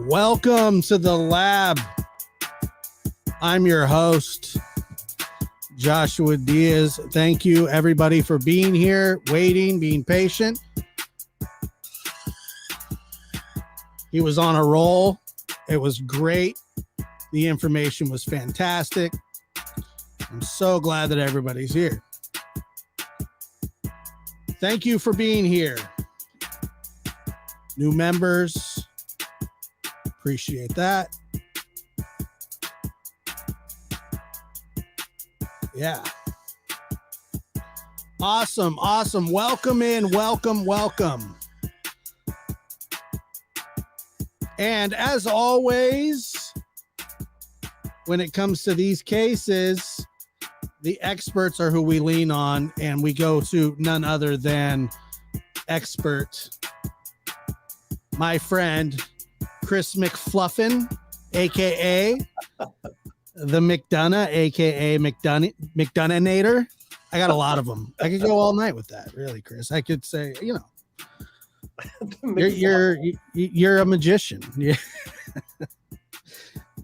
Welcome to the lab. I'm your host, Joshua Diaz. Thank you, everybody, for being here, waiting, being patient. He was on a roll. It was great. The information was fantastic. I'm so glad that everybody's here. Thank you for being here. New members, appreciate that. Yeah. Awesome. Welcome in. Welcome. And as always, when it comes to these cases, the experts are who we lean on, and we go to none other than expert, my friend, Chris McFluffin, a.k.a. the McDonough, a.k.a. McDonoughnator. I got a lot of them. I could go all night with that, really, Chris. I could say, you're a magician. Yeah.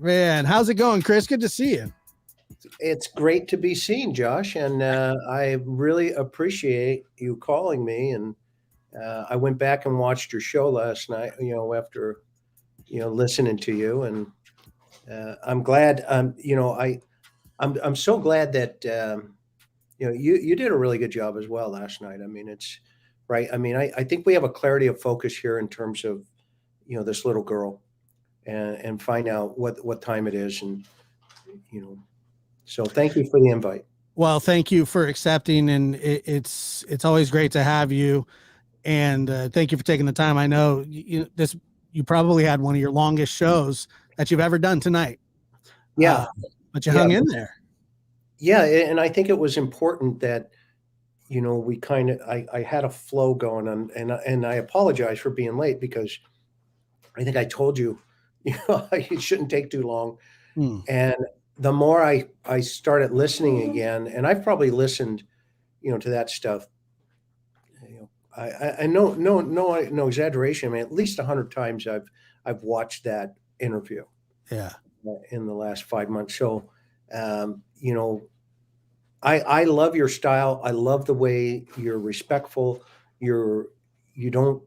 Man, how's it going, Chris? Good to see you. It's great to be seen, Josh, and I really appreciate you calling me. And I went back and watched your show last night, after, listening to you, and I'm glad. I'm so glad that you did a really good job as well last night. I mean, it's right. I mean, I think we have a clarity of focus here in terms of this little girl, and find out what time it is, and So thank you for the invite. Well, thank you for accepting, and it's always great to have you. And thank you for taking the time. I know you probably had one of your longest shows that you've ever done tonight. Yeah, but you hung in there. Yeah, and I think it was important that we kind of I had a flow going on, and I apologize for being late because I think I told you it shouldn't take too long, and the more I started listening again, and I've probably listened, to that stuff. I know, no exaggeration. I mean, at least 100 times I've watched that interview. Yeah. In the last 5 months. So, I love your style. I love the way you're respectful. You don't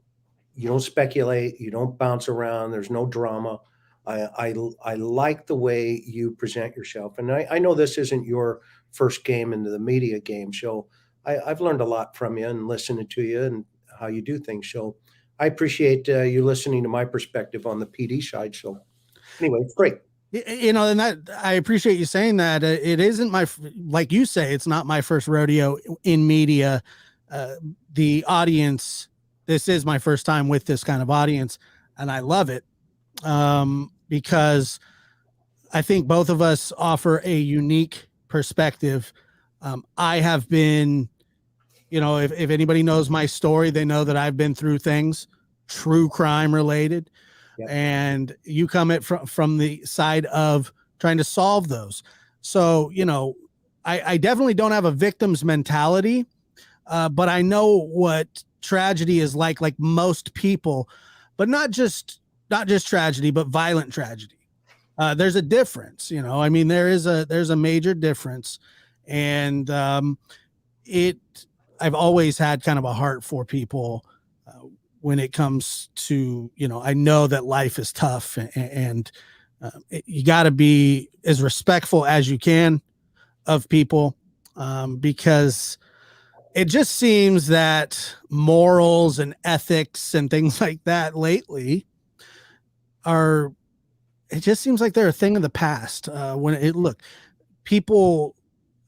speculate. You don't bounce around. There's no drama. I like the way you present yourself. And I know this isn't your first game into the media game. So I've learned a lot from you and listening to you and how you do things. So I appreciate you listening to my perspective on the PD side. So anyway, it's great. And that I appreciate you saying that. It isn't like you say, it's not my first rodeo in media. The audience, this is my first time with this kind of audience, and I love it. Because I think both of us offer a unique perspective. I have been, if anybody knows my story, they know that I've been through things, true crime related. Yep. And you come at from the side of trying to solve those. So, I definitely don't have a victim's mentality, but I know what tragedy is like most people, but not just tragedy, but violent tragedy. There's a difference, there's a major difference. And I've always had kind of a heart for people when it comes to, I know that life is tough, and you got to be as respectful as you can of people, because it just seems that morals and ethics and things like that lately it just seems like they're a thing of the past. People,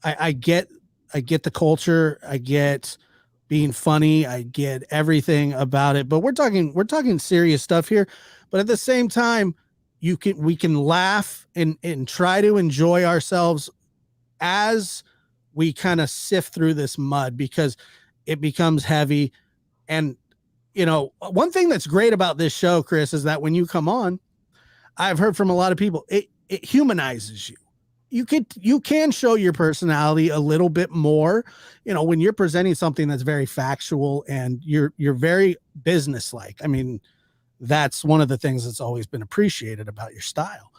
I get the culture, I get being funny, I get everything about it, but we're talking serious stuff here. But at the same time, we can laugh and try to enjoy ourselves as we kind of sift through this mud, because it becomes heavy. And one thing that's great about this show, Chris, is that when you come on, I've heard from a lot of people, it humanizes you. You can show your personality a little bit more, when you're presenting something that's very factual and you're very businesslike. I mean, that's one of the things that's always been appreciated about your style.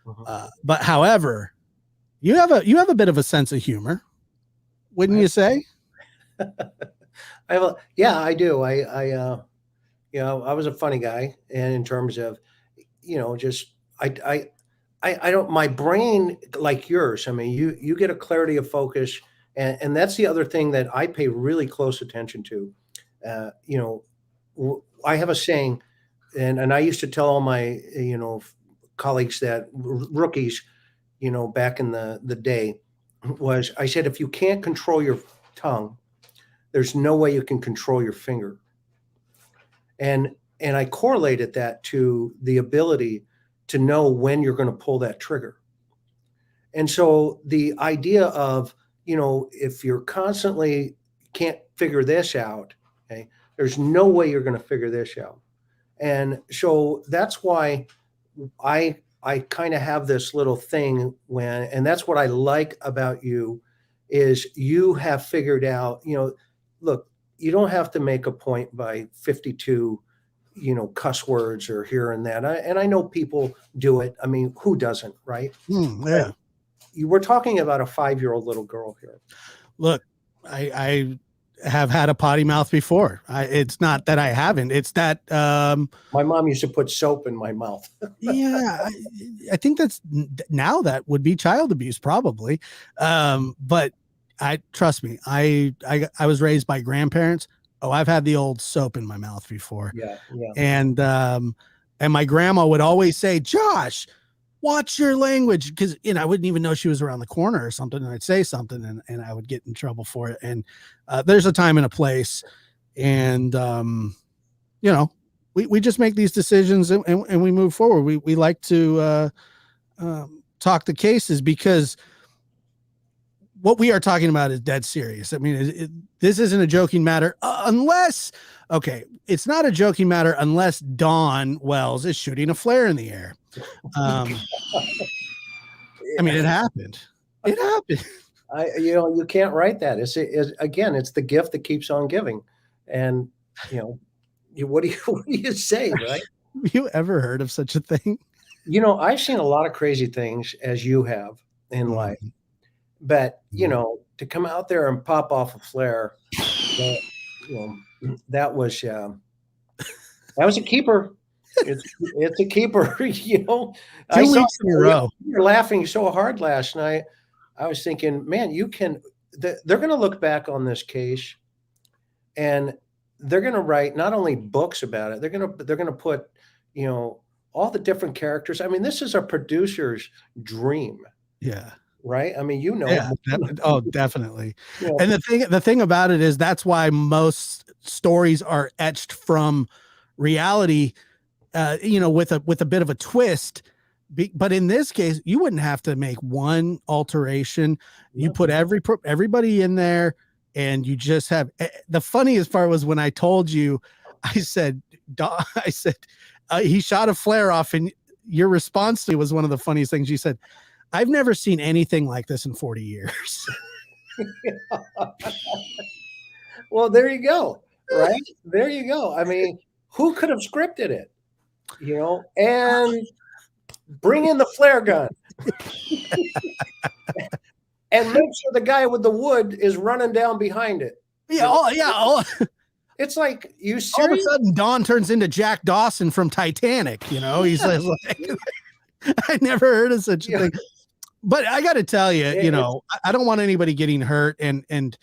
Mhm. But however, you have a bit of a sense of humor, wouldn't you say? Yeah, I do. I was a funny guy, and in terms of, just I don't. My brain, like yours. I mean, you get a clarity of focus, and that's the other thing that I pay really close attention to. I have a saying, and I used to tell all my colleagues that rookies, back in the day, was I said if you can't control your tongue, there's no way you can control your finger. And I correlated that to the ability to know when you're going to pull that trigger. And so the idea of, if you're constantly can't figure this out, okay, there's no way you're going to figure this out. And so that's why I kind of have this little thing and that's what I like about you is you have figured out, look, you don't have to make a point by 52, cuss words or here and that. And I know people do it. I mean, who doesn't, right? But Yeah. you were talking about a 5-year-old little girl here. Look, I have had a potty mouth before. It's not that I haven't. It's that My mom used to put soap in my mouth. yeah, I think now that would be child abuse probably. But I trust me, I was raised by grandparents. Oh, I've had the old soap in my mouth before. Yeah, yeah. And my grandma would always say, Josh, watch your language, because I wouldn't even know she was around the corner or something, and I'd say something and I would get in trouble for it. And there's a time and a place, and we just make these decisions and we move forward. We like to talk the cases, because what we are talking about is dead serious. I mean, this isn't a joking matter unless, okay, it's not a joking matter unless Dawn Wells is shooting a flare in the air. I mean, it happened. It happened. You can't write that. Again, it's the gift that keeps on giving. And, what do you say, right? Have you ever heard of such a thing? I've seen a lot of crazy things as you have in life, but, to come out there and pop off a flare, that was a keeper. It's a keeper, Two weeks in a row. You were laughing so hard last night. I was thinking, man, they're going to look back on this case and they're going to write not only books about it, they're going to put, all the different characters. I mean, this is a producer's dream. Yeah. Right. I mean, Yeah, definitely. And the thing about it is that's why most stories are etched from reality, with a bit of a twist. But in this case, you wouldn't have to make one alteration. You put everybody in there, and you just have. The funniest part was when I told you, I said, he shot a flare off, and your response to me was one of the funniest things. You said, I've never seen anything like this in 40 years. Well, there you go. Right? There you go. I mean, who could have scripted it? And bring in the flare gun. And make sure the guy with the wood is running down behind it. Yeah. It's like, you serious? All of a sudden, Don turns into Jack Dawson from Titanic. He's like I never heard of such a thing. But I got to tell you, I don't want anybody getting hurt. And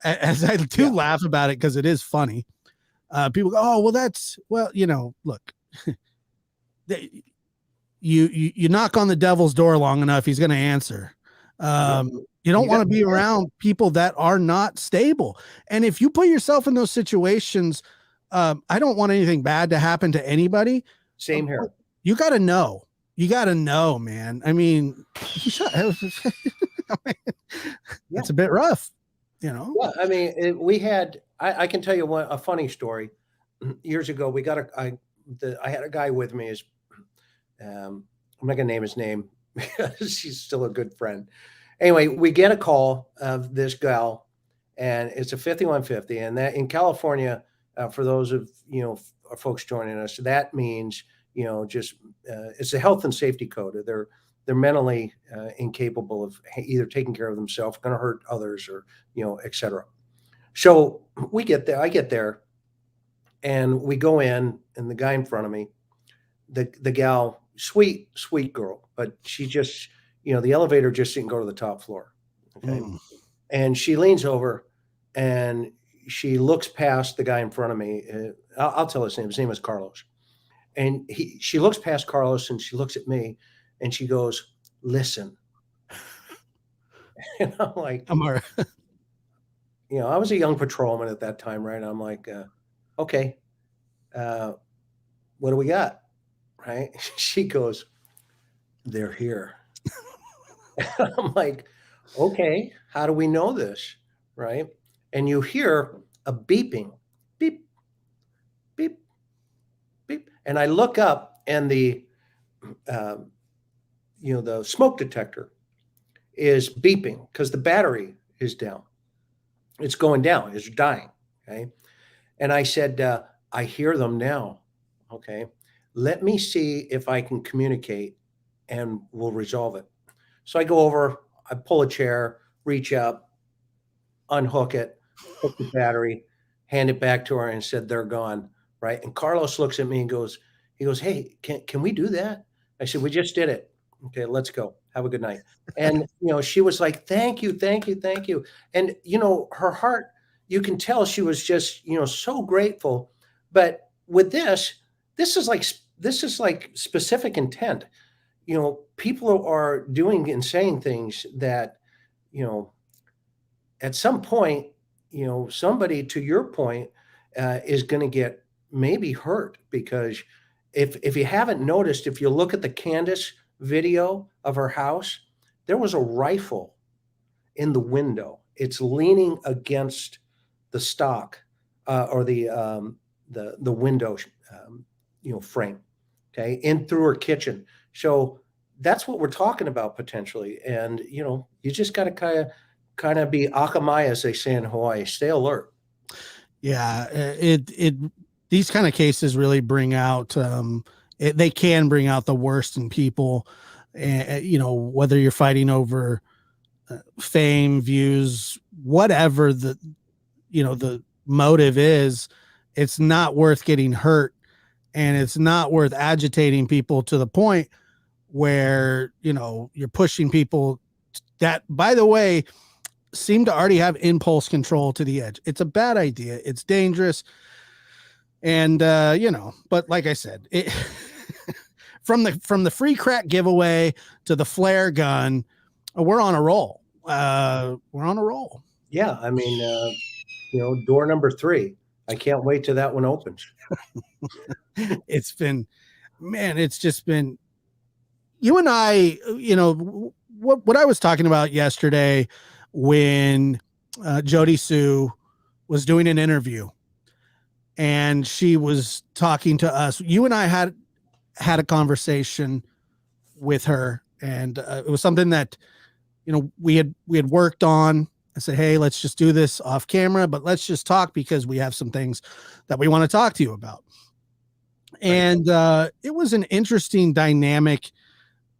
as I do laugh about it, because it is funny, people go, oh, well, look, you knock on the devil's door long enough, he's going to answer. You don't want to be around people that are not stable. And if you put yourself in those situations, I don't want anything bad to happen to anybody. Same here. You got to know. You got to know, man. I mean, it's a bit rough, Yeah, I mean, I can tell you a funny story. Years ago, I had a guy with me. I'm not gonna name his name because he's still a good friend. Anyway, we get a call of this gal, and it's a 5150, and that in California, for those of folks joining us, that means, just it's a health and safety code. They're mentally incapable of either taking care of themselves, going to hurt others, or et cetera. So we get there. I get there, and we go in, and the guy in front of me, the gal, sweet girl, but she just, the elevator just didn't go to the top floor. Okay. And she leans over and she looks past the guy in front of me. I'll tell his name. His name is Carlos. And she looks past Carlos and she looks at me and she goes, "Listen." And I'm like, I'm all right. I was a young patrolman at that time, right? I'm like, okay, what do we got? Right? She goes, "They're here." I'm like, okay, how do we know this? Right? And you hear a beeping, beep, beep, beep. And I look up, and the smoke detector is beeping because the battery is down. It's going down. It's dying. Okay. And I said, I hear them now. Okay. Let me see if I can communicate and we'll resolve it. So I go over, I pull a chair, reach up, unhook it, hook the battery, hand it back to her, and said, "They're gone." Right. And Carlos looks at me and goes, "Hey, can we do that?" I said, "We just did it. Okay, let's go. Have a good night." And, she was like, "Thank you, thank you, thank you." And, her heart, you can tell she was just, so grateful. But with this is like specific intent. People are doing and saying things that, at some point, somebody, to your point, is going to get maybe hurt, because if you haven't noticed, if you look at the Candace video of her house, there was a rifle in the window. It's leaning against the stock or the window frame, okay, in through her kitchen. So that's what we're talking about potentially. And you just got to kind of be akamai, as they say in Hawaii. Stay alert. Yeah, these kind of cases really bring out they can bring out the worst in people. Whether you're fighting over fame, views, whatever the motive is, it's not worth getting hurt, and it's not worth agitating people to the point where you're pushing people that, by the way, seem to already have impulse control to the edge. It's a bad idea. It's dangerous. And but like I said, from the free crack giveaway to the flare gun, we're on a roll. Yeah, I mean, door number 3. I can't wait till that one opens. It's just been you and I, what I was talking about yesterday when Jodie Sue was doing an interview and she was talking to us. You and I had a conversation with her, and it was something that we had worked on. I said, "Hey, let's just do this off camera, but let's just talk because we have some things that we want to talk to you about." And it was an interesting dynamic,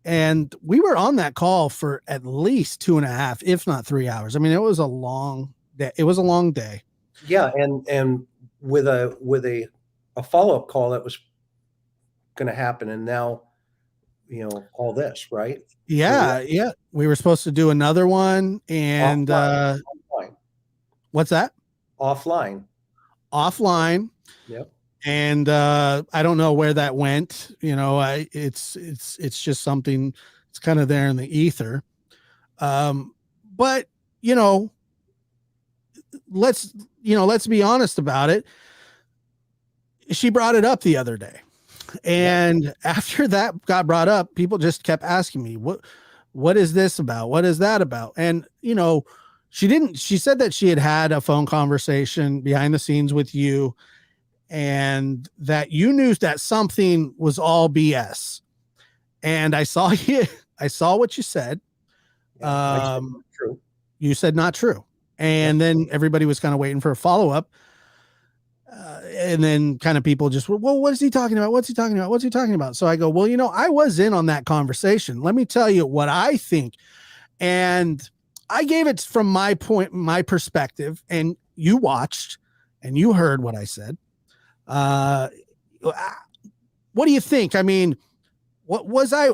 and we were on that call for at least 2.5, if not 3 hours. I mean, it was a long day. Yeah, and with a follow-up call that was going to happen, and now all this, right? Yeah, yeah. We were supposed to do another one, and offline. What's that? Offline. Yep. And I don't know where that went. It's just something. It's kind of there in the ether. But let's be honest about it. She brought it up the other day, and after that got brought up, people just kept asking me, what is this about? What is that about? And she said that she had a phone conversation behind the scenes with you, and that you knew that something was all BS. And I saw what you said. Yeah, true. You said not true. And then everybody was kind of waiting for a follow-up. And then kind of people just, well, what is he talking about? What's he talking about? What's he talking about? So I go, well, I was in on that conversation. Let me tell you what I think. And I gave it from my perspective, and you watched and you heard what I said. What do you think? I mean, what was I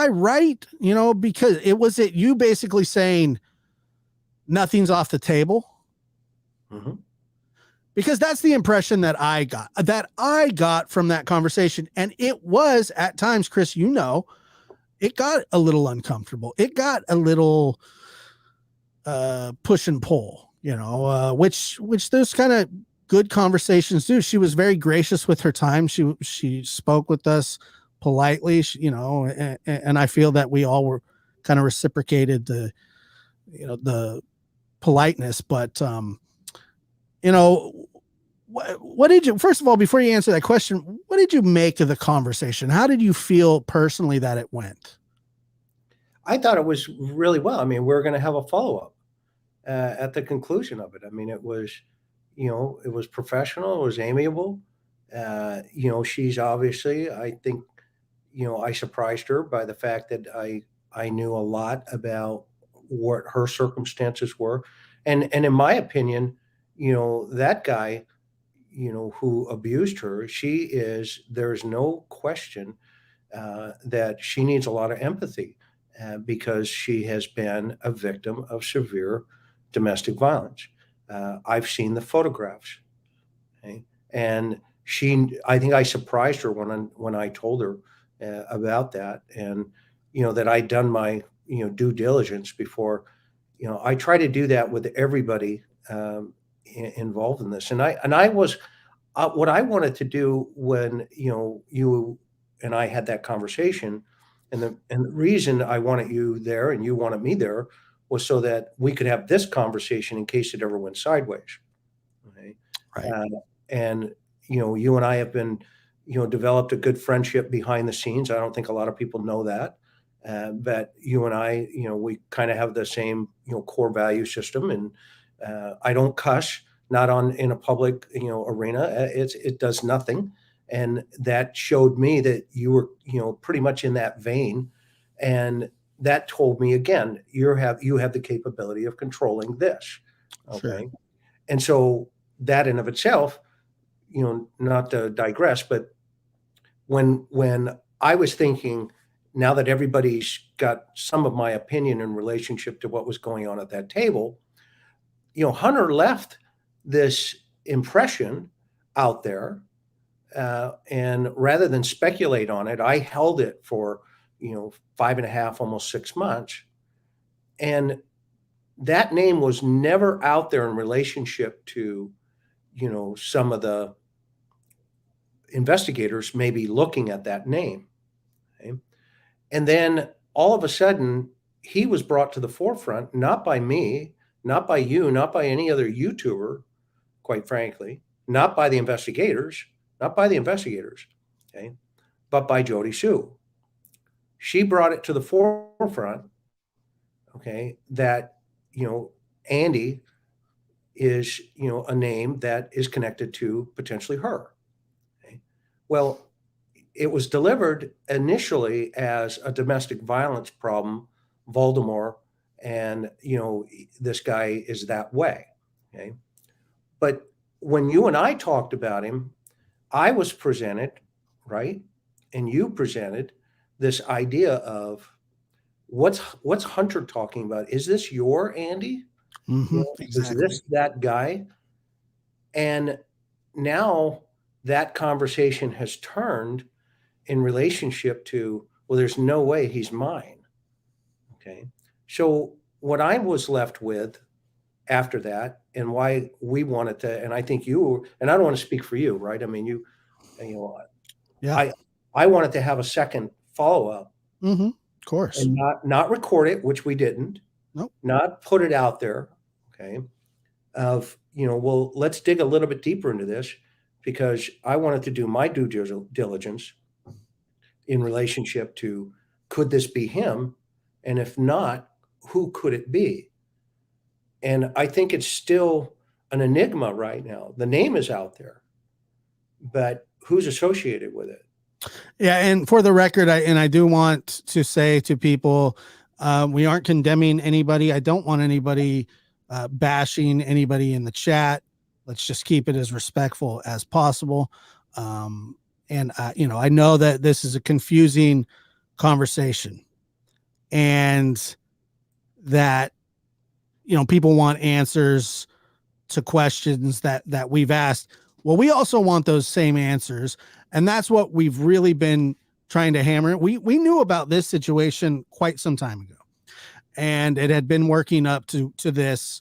right? Because it you basically saying nothing's off the table. Mm-hmm. Because that's the impression that I got from that conversation. And it was at times, Chris, it got a little uncomfortable. It got a little push and pull, which those kind of good conversations do. She was very gracious with her time. She spoke with us politely, and I feel that we all were kind of reciprocated the politeness, but what did you, first of all, before you answer that question, what did you make of the conversation? How did you feel personally that it went? I thought it was really well. I mean, we're going to have a follow-up at the conclusion of it. I mean, it was professional. It was amiable. She's obviously, I think, I surprised her by the fact that I knew a lot about what her circumstances were. And in my opinion, that guy, who abused her, there's no question that she needs a lot of empathy because she has been a victim of severe domestic violence. I've seen the photographs, okay? And I think I surprised her when I told her about that, and that I'd done my due diligence before. I try to do that with everybody involved in this, and I was what I wanted to do when you and I had that conversation, and the reason I wanted you there and you wanted me there was so that we could have this conversation in case it ever went sideways. Okay, Right. And you and I have been developed a good friendship behind the scenes. I don't think a lot of people know that. But you and I, we kind of have the same, core value system, and I don't cuss, not in a public, arena. It does nothing, and that showed me that you were, pretty much in that vein, and that told me again, you have the capability of controlling this, Sure. okay, and so that in of itself, not to digress, but when I was thinking, now that everybody's got some of my opinion in relationship to what was going on at that table, Hunter left this impression out there, and rather than speculate on it, I held it for 5.5, almost 6 months, and that name was never out there in relationship to some of the investigators maybe looking at that name. Okay? And then all of a sudden, he was brought to the forefront, not by me, not by you, not by any other YouTuber, quite frankly, not by the investigators, okay, but by Jodie Sue. She brought it to the forefront, okay, that, Andy is, a name that is connected to potentially her. Okay? Well, it was delivered initially as a domestic violence problem, Voldemort, and this guy is that way. Okay. But when you and I talked about him, I was presented, right? And you presented this idea of what's Hunter talking about? Is this your Andy? Is Exactly. this that guy? And now that conversation has turned in relationship to, well, there's no way he's mine. Okay. So what I was left with after that, and why we wanted to, and I think you, and I don't want to speak for you, right? I mean, you know, Yeah. I wanted to have a second follow up Of course. and not record it, which we didn't, Nope. not put it out there. Okay. Of, well, let's dig a little bit deeper into this because I wanted to do my due diligence in relationship to, could this be him? And if not, who could it be? And I think it's still an enigma right now. The name is out there. but who's associated with it? Yeah, and for the record, I do want to say to people, we aren't condemning anybody. I don't want anybody bashing anybody in the chat. Let's just keep it as respectful as possible. I know that this is a confusing conversation, and that people want answers to questions that we've asked. Well, we also want those same answers. And that's what we've really been trying to hammer. We knew about this situation quite some time ago, and it had been working up to this.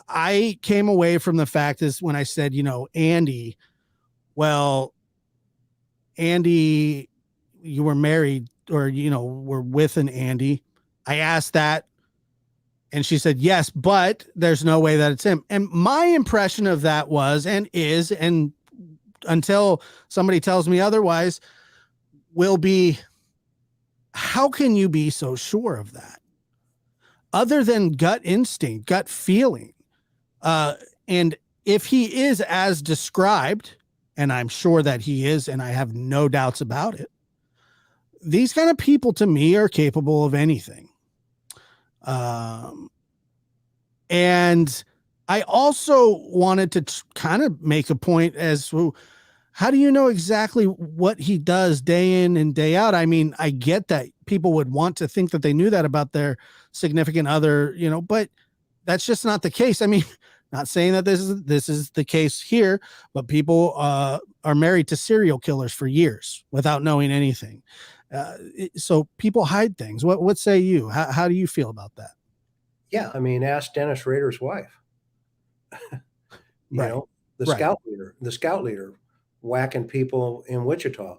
I came away from the fact is when I said, Andy, well, Andy, you were married or, were with an Andy. I asked that, and she said, yes, but there's no way that it's him. And my impression of that was, and is, and until somebody tells me otherwise, will be, how can you be so sure of that? Other than gut instinct, gut feeling. And if he is as described, and I'm sure that he is, and I have no doubts about it, these kind of people to me are capable of anything. And I also wanted to kind of make a point as to how do you know exactly what he does day in and day out? I mean, I get that people would want to think that they knew that about their significant other, but that's just not the case. I mean, not saying that this is the case here, but people are married to serial killers for years without knowing anything. So people hide things. What say you? How do you feel about that? Yeah, I mean, ask Dennis Rader's wife. Right. The scout leader whacking people in Wichita.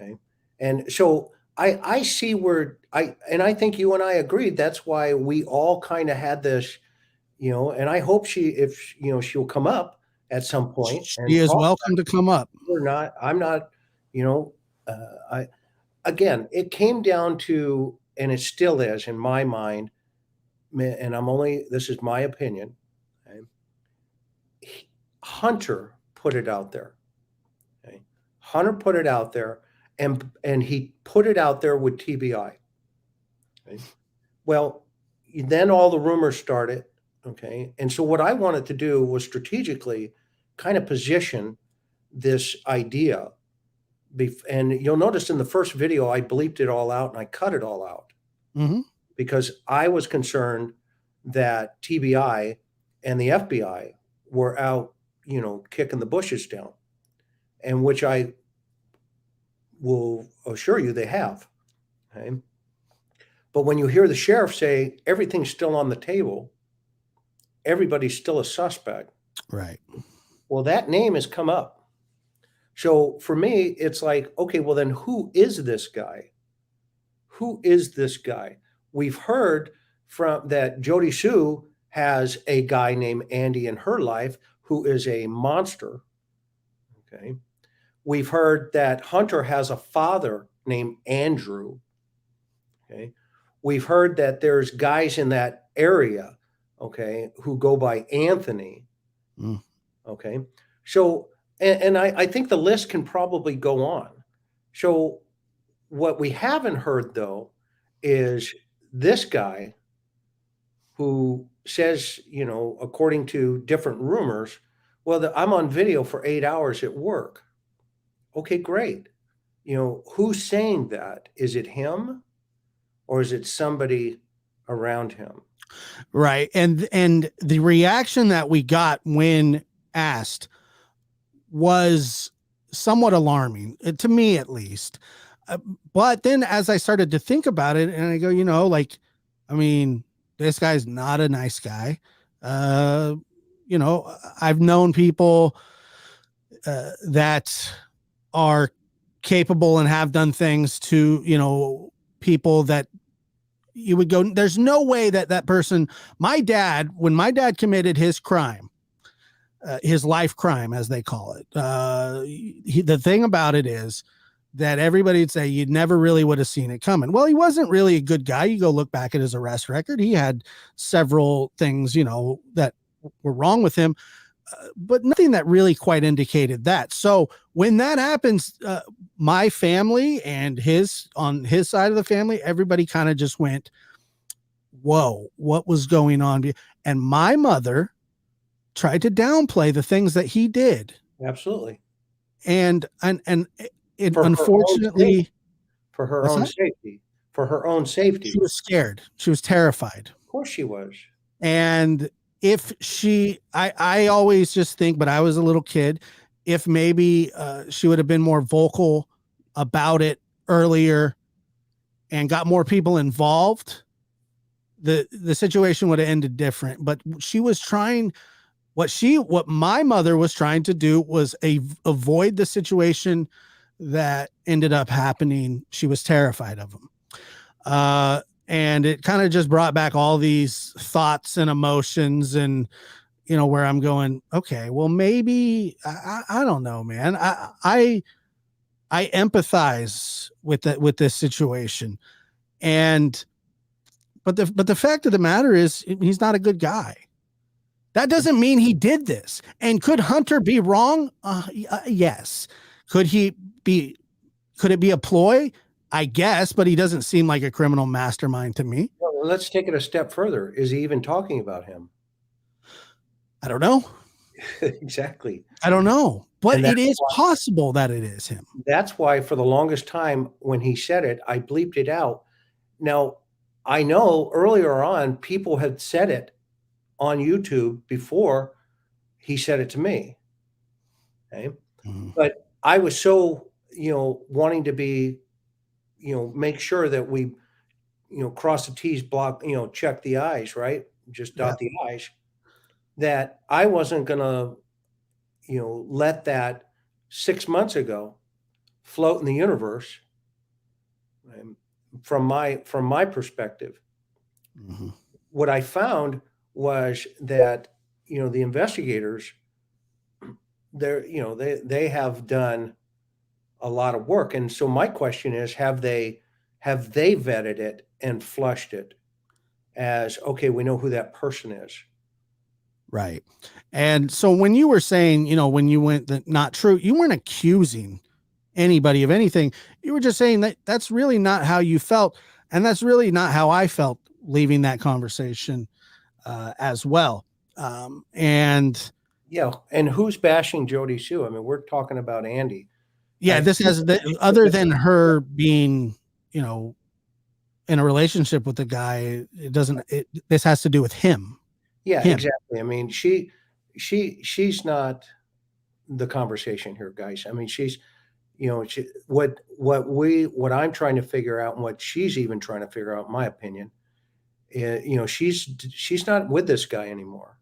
Okay. And so I see where I think you and I agreed. That's why we all kind of had this, and I hope she'll come up at some point. She is welcome to come up. I'm not, again, it came down to, and it still is in my mind, and this is my opinion. Okay? Hunter put it out there. Okay? Hunter put it out there, and he put it out there with TBI. Okay? Well, then all the rumors started. Okay. And so what I wanted to do was strategically kind of position this idea. And you'll notice in the first video, I bleeped it all out and I cut it all out. Mm-hmm. Because I was concerned that TBI and the FBI were out, kicking the bushes down, and which I will assure you they have. Okay. But when you hear the sheriff say everything's still on the table, everybody's still a suspect. Right. Well, that name has come up. So for me, it's like, okay, well then who is this guy? Who is this guy? We've heard from that Jodie Sue has a guy named Andy in her life who is a monster. Okay. We've heard that Hunter has a father named Andrew. Okay. We've heard that there's guys in that area, okay, who go by Anthony. Mm. Okay. So, and I think the list can probably go on. So what we haven't heard though is this guy who says, according to different rumors, well, I'm on video for 8 hours at work. Okay, great. Who's saying that? Is it him or is it somebody around him? Right. And the reaction that we got when asked was somewhat alarming, to me at least. But then as I started to think about it, and I go, this guy's not a nice guy. I've known people that are capable and have done things to, people that you would go, there's no way that person, when my dad committed his crime, his life crime, as they call it. The thing about it is that everybody would say you never really would have seen it coming. Well, he wasn't really a good guy. You go look back at his arrest record. He had several things, that were wrong with him. but nothing that really quite indicated that. So when that happens, my family and on his side of the family, everybody kind of just went, whoa, what was going on? And my mother tried to downplay the things that he did. Absolutely. And it For her own safety. unfortunately, For her what's own that? safety. For her own safety. She was scared. She was terrified. Of course she was. And if I always just think, but I was a little kid, if maybe she would have been more vocal about it earlier and got more people involved, the situation would have ended different. But she was trying, what my mother was trying to do was avoid the situation that ended up happening. She was terrified of him. And it kind of just brought back all these thoughts and emotions, and where I'm going, okay, well, maybe I don't know, man. I empathize with this situation, but the fact of the matter is, he's not a good guy. That doesn't mean he did this. And could Hunter be wrong? Yes. Could it be a ploy? I guess, but he doesn't seem like a criminal mastermind to me. Well, let's take it a step further. Is he even talking about him? I don't know. Exactly. I don't know, but it is possible that it is him. That's why for the longest time when he said it, I bleeped it out. Now, I know earlier on people had said it on YouTube before he said it to me. Okay. Mm-hmm. But I was so, wanting to be, make sure that we, cross the T's, block, check the I's, right? Just dot the I's, that I wasn't going to, let that 6 months ago float in the universe from my perspective. Mm-hmm. What I found was that, the investigators, they have done a lot of work. And so my question is, have they vetted it and flushed it as, okay, we know who that person is. Right. And so when you were saying, when you went that not true, you weren't accusing anybody of anything. You were just saying that that's really not how you felt. And that's really not how I felt leaving that conversation as well. And yeah. And who's bashing Jodie Sue? I mean, we're talking about Andy. Yeah. This has other than her being, in a relationship with the guy, this has to do with him. Yeah, exactly. I mean, she's not the conversation here, guys. I mean, she's, what I'm trying to figure out and what she's even trying to figure out, in my opinion, she's not with this guy anymore.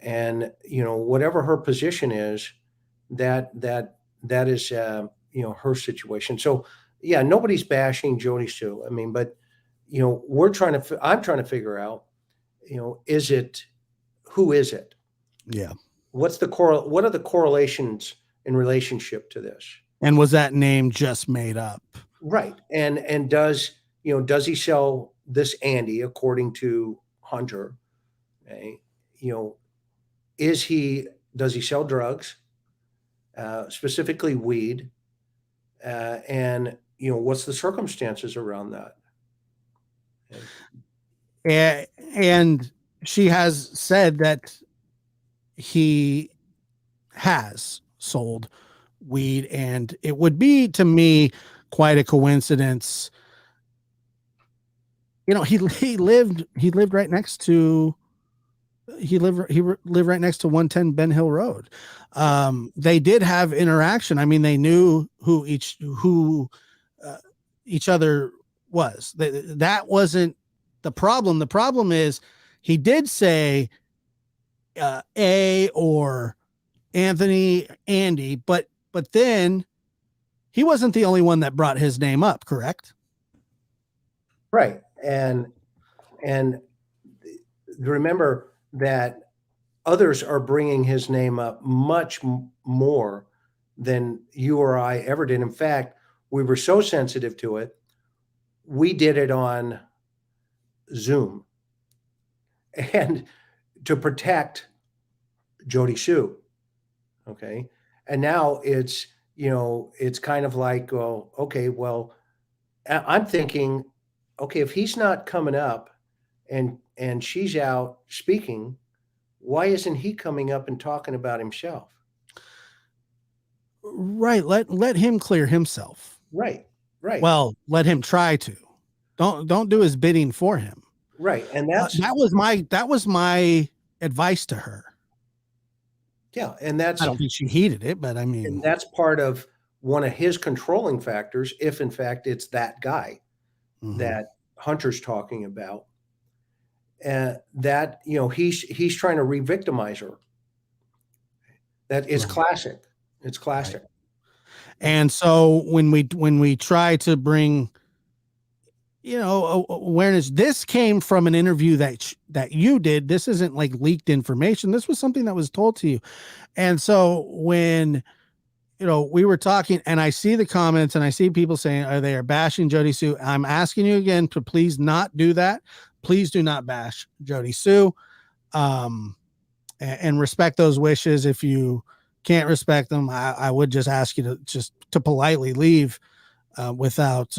And, whatever her position is, that is, her situation. So yeah, nobody's bashing Jodie Sue. I mean, but, I'm trying to figure out, who is it? Yeah. What are the correlations in relationship to this? And was that name just made up? Right. And does he sell this Andy according to Hunter? Okay. Does he sell drugs, specifically weed? And, what's the circumstances around that? And she has said that he has sold weed, and it would be to me quite a coincidence. He lived right next to he lived right next to 110 Ben Hill Road. They did have interaction. I mean, they knew who each other was. That wasn't the problem. The problem is he did say A or Andy, but then he wasn't the only one that brought his name up, correct? Right. And remember that others are bringing his name up much more than you or I ever did. In fact, we were so sensitive to it, we did it on Zoom, and to protect Jodie Sue. Okay. And now it's, it's kind of like, well, okay, well, I'm thinking, okay, if he's not coming up and she's out speaking, why isn't he coming up and talking about himself? Right. Let him clear himself. Right. Right. Well, let him try to. Don't do his bidding for him. Right. And that's, That was my advice to her. yeah. And I don't think she heeded it, but I mean, that's part of one of his controlling factors, if in fact it's that guy that Hunter's talking about. That, he's trying to re-victimize her. That is classic. It's classic. Right. And so when we try to bring, awareness, this came from an interview that you did. This isn't like leaked information. This was something that was told to you. And so when, we were talking and I see the comments and I see people saying, they are bashing Jodie Sue. I'm asking you again to please not do that. Please do not bash Jodie Sue. And respect those wishes. If you can't respect them, I would just ask you to politely leave without,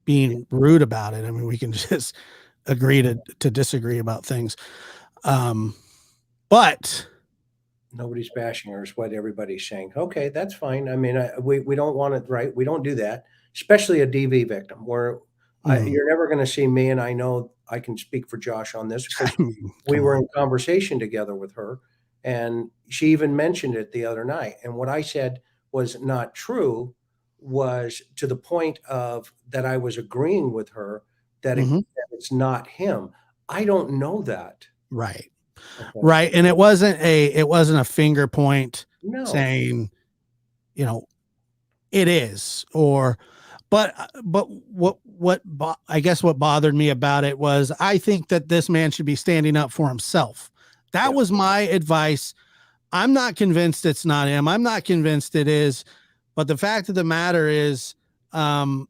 being rude about it. I mean, we can just agree to disagree about things. But nobody's bashing her is what everybody's saying. Okay, that's fine. I mean, we don't want it, right? We don't do that, especially a DV victim where you're never going to see me. And I know I can speak for Josh on this because we were in conversation together with her and she even mentioned it the other night. And what I said was not true, was to the point of that I was agreeing with her that it's not him. I don't know that. Right. Okay. Right. And it wasn't a finger point saying, it is, but what I guess what bothered me about it was I think that this man should be standing up for himself. That was my advice. I'm not convinced it's not him. I'm not convinced it is, but the fact of the matter is, that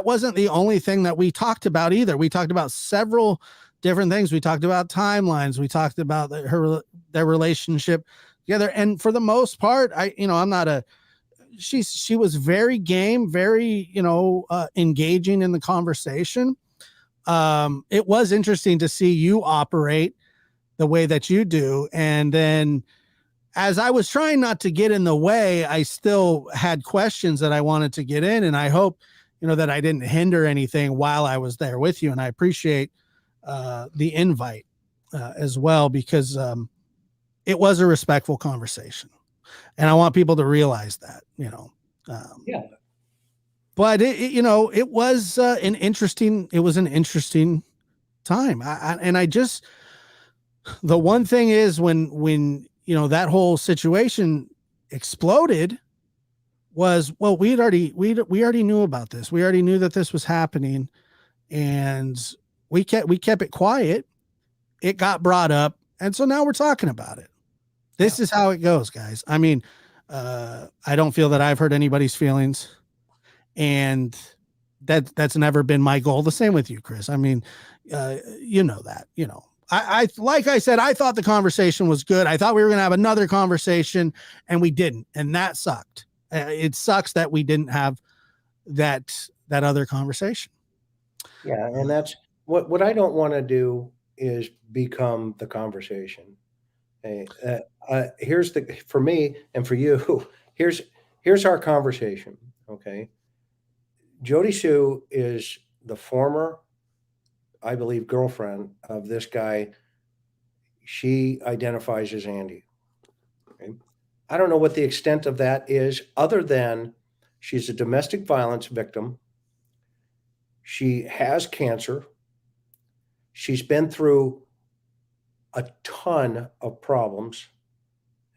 wasn't the only thing that we talked about either. We talked about several different things. We talked about timelines. We talked about their relationship together. And for the most part, I'm not she was very game, very, engaging in the conversation. It was interesting to see you operate the way that you do. And then as I was trying not to get in the way, I still had questions that I wanted to get in. And I hope, that I didn't hinder anything while I was there with you. And I appreciate the invite as well, because it was a respectful conversation. And I want people to realize that, but it was an interesting time. The one thing is when, that whole situation exploded was, well, we already knew about this. We already knew that this was happening and we kept it quiet. It got brought up. And so now we're talking about it. This is how it goes, guys. I mean, I don't feel that I've hurt anybody's feelings, and that's never been my goal. The same with you, Chris. I mean, I like I said, I thought the conversation was good. I thought we were going to have another conversation and we didn't. And that sucked. It sucks that we didn't have that other conversation. Yeah. And that's what I don't want to do is become the conversation. Hey, for me and for you, here's our conversation. Okay. Jodie Sue is the former, I believe, girlfriend of this guy. She identifies as Andy. Okay. I don't know what the extent of that is, other than she's a domestic violence victim. She has cancer. She's been through a ton of problems,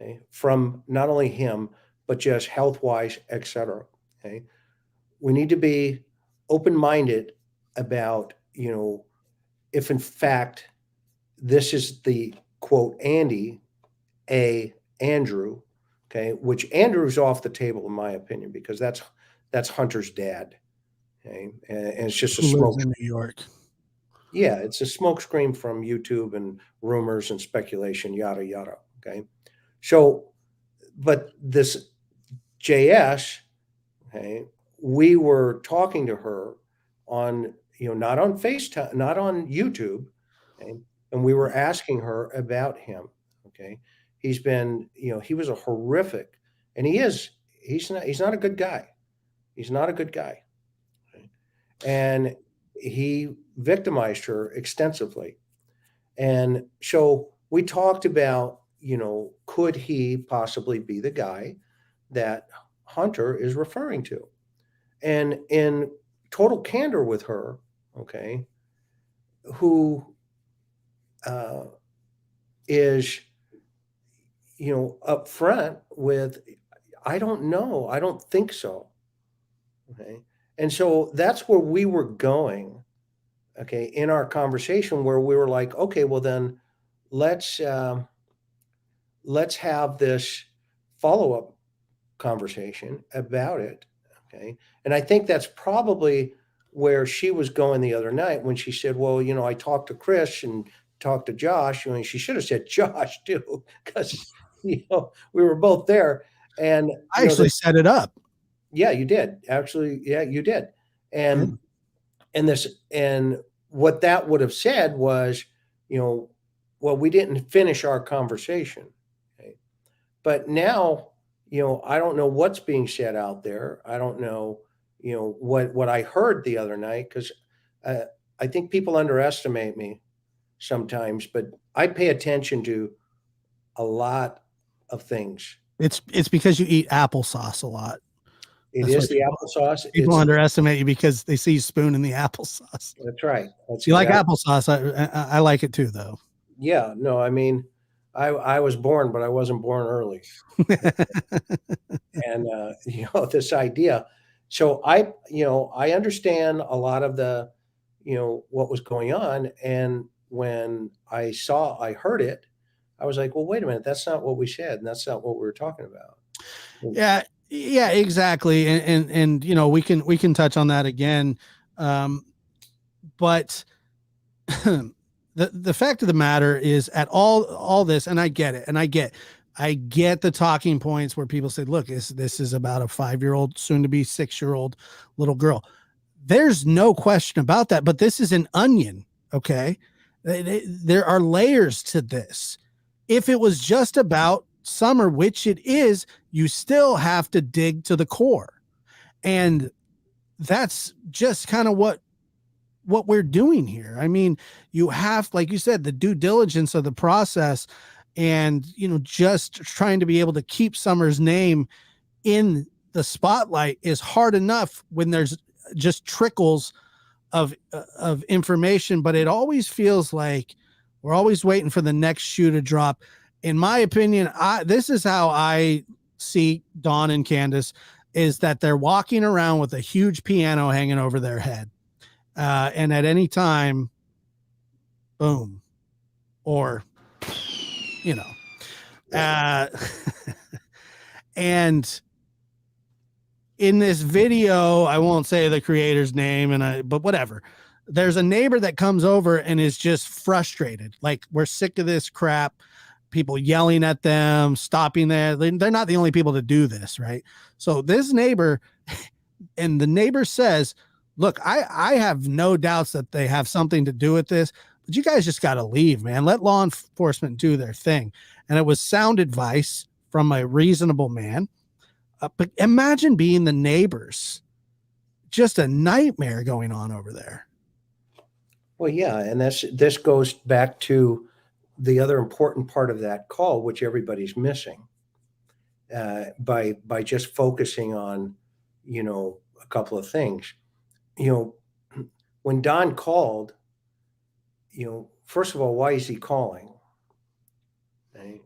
okay, from not only him, but just health-wise, etc. Okay. We need to be open-minded about, if in fact this is the quote Andy, Andrew, okay, which Andrew's off the table in my opinion, because that's Hunter's dad. Okay. And it's just a smoke in New York. Yeah, it's a smokescreen from YouTube and rumors and speculation, yada yada. Okay, so but this JS, okay, we were talking to her on, not on FaceTime, not on YouTube, okay, and we were asking her about him. Okay, he's been, he was a horrific, and he's not a good guy. He's not a good guy, okay? And he victimized her extensively. And so we talked about, could he possibly be the guy that Hunter is referring to? And in total candor with her, okay, who uh, is, upfront with, I don't know, I don't think so. Okay. And so that's where we were going, okay, in our conversation, where we were like, okay, well then let's let's have this follow-up conversation about it. Okay. And I think that's probably where she was going the other night when she said, well, I talked to Chris and talked to Josh. I mean, she should have said Josh too, because, we were both there. And, I actually set it up. yeah, you did. Actually, yeah, you did. And, and what that would have said was, well, we didn't finish our conversation. Okay. But now, I don't know what's being said out there. I don't know, what I heard the other night, because I think people underestimate me sometimes, but I pay attention to a lot of things. It's because you eat applesauce a lot. It That's is why the applesauce. people underestimate you because they see you spoon in the applesauce. That's right. That's You like exactly. applesauce? I like it too, though. Yeah. No, I mean, I was born, but I wasn't born early. And this idea. So I understand a lot of the, what was going on. And when I heard it, I was like, well, wait a minute, that's not what we said, and that's not what we were talking about. Yeah, exactly. And we can touch on that again. But the fact of the matter is, at all this, and I get it, and I get the talking points where people say, look, this is about a 5-year-old, soon to be 6-year-old little girl. There's no question about that, but this is an onion. Okay. There are layers to this. If it was just about Summer, which it is, you still have to dig to the core. And that's just kind of what we're doing here. I mean, you have, like you said, the due diligence of the process, and, just trying to be able to keep Summer's name in the spotlight is hard enough when there's just trickles of information, but it always feels like we're always waiting for the next shoe to drop. In my opinion, this is how I see Dawn and Candace, is that they're walking around with a huge piano hanging over their head. And at any time, boom, or, and in this video, I won't say the creator's name, but whatever. There's a neighbor that comes over and is just frustrated. Like, we're sick of this crap. People yelling at them, stopping there. They're not the only people to do this, right? So this neighbor, and the neighbor says, look, I have no doubts that they have something to do with this, but you guys just got to leave, man. Let law enforcement do their thing. And it was sound advice from a reasonable man. But imagine being the neighbors. Just a nightmare going on over there. Well, yeah, and this goes back to the other important part of that call, which everybody's missing, by just focusing on, a couple of things. When Don called, first of all, why is he calling? Right?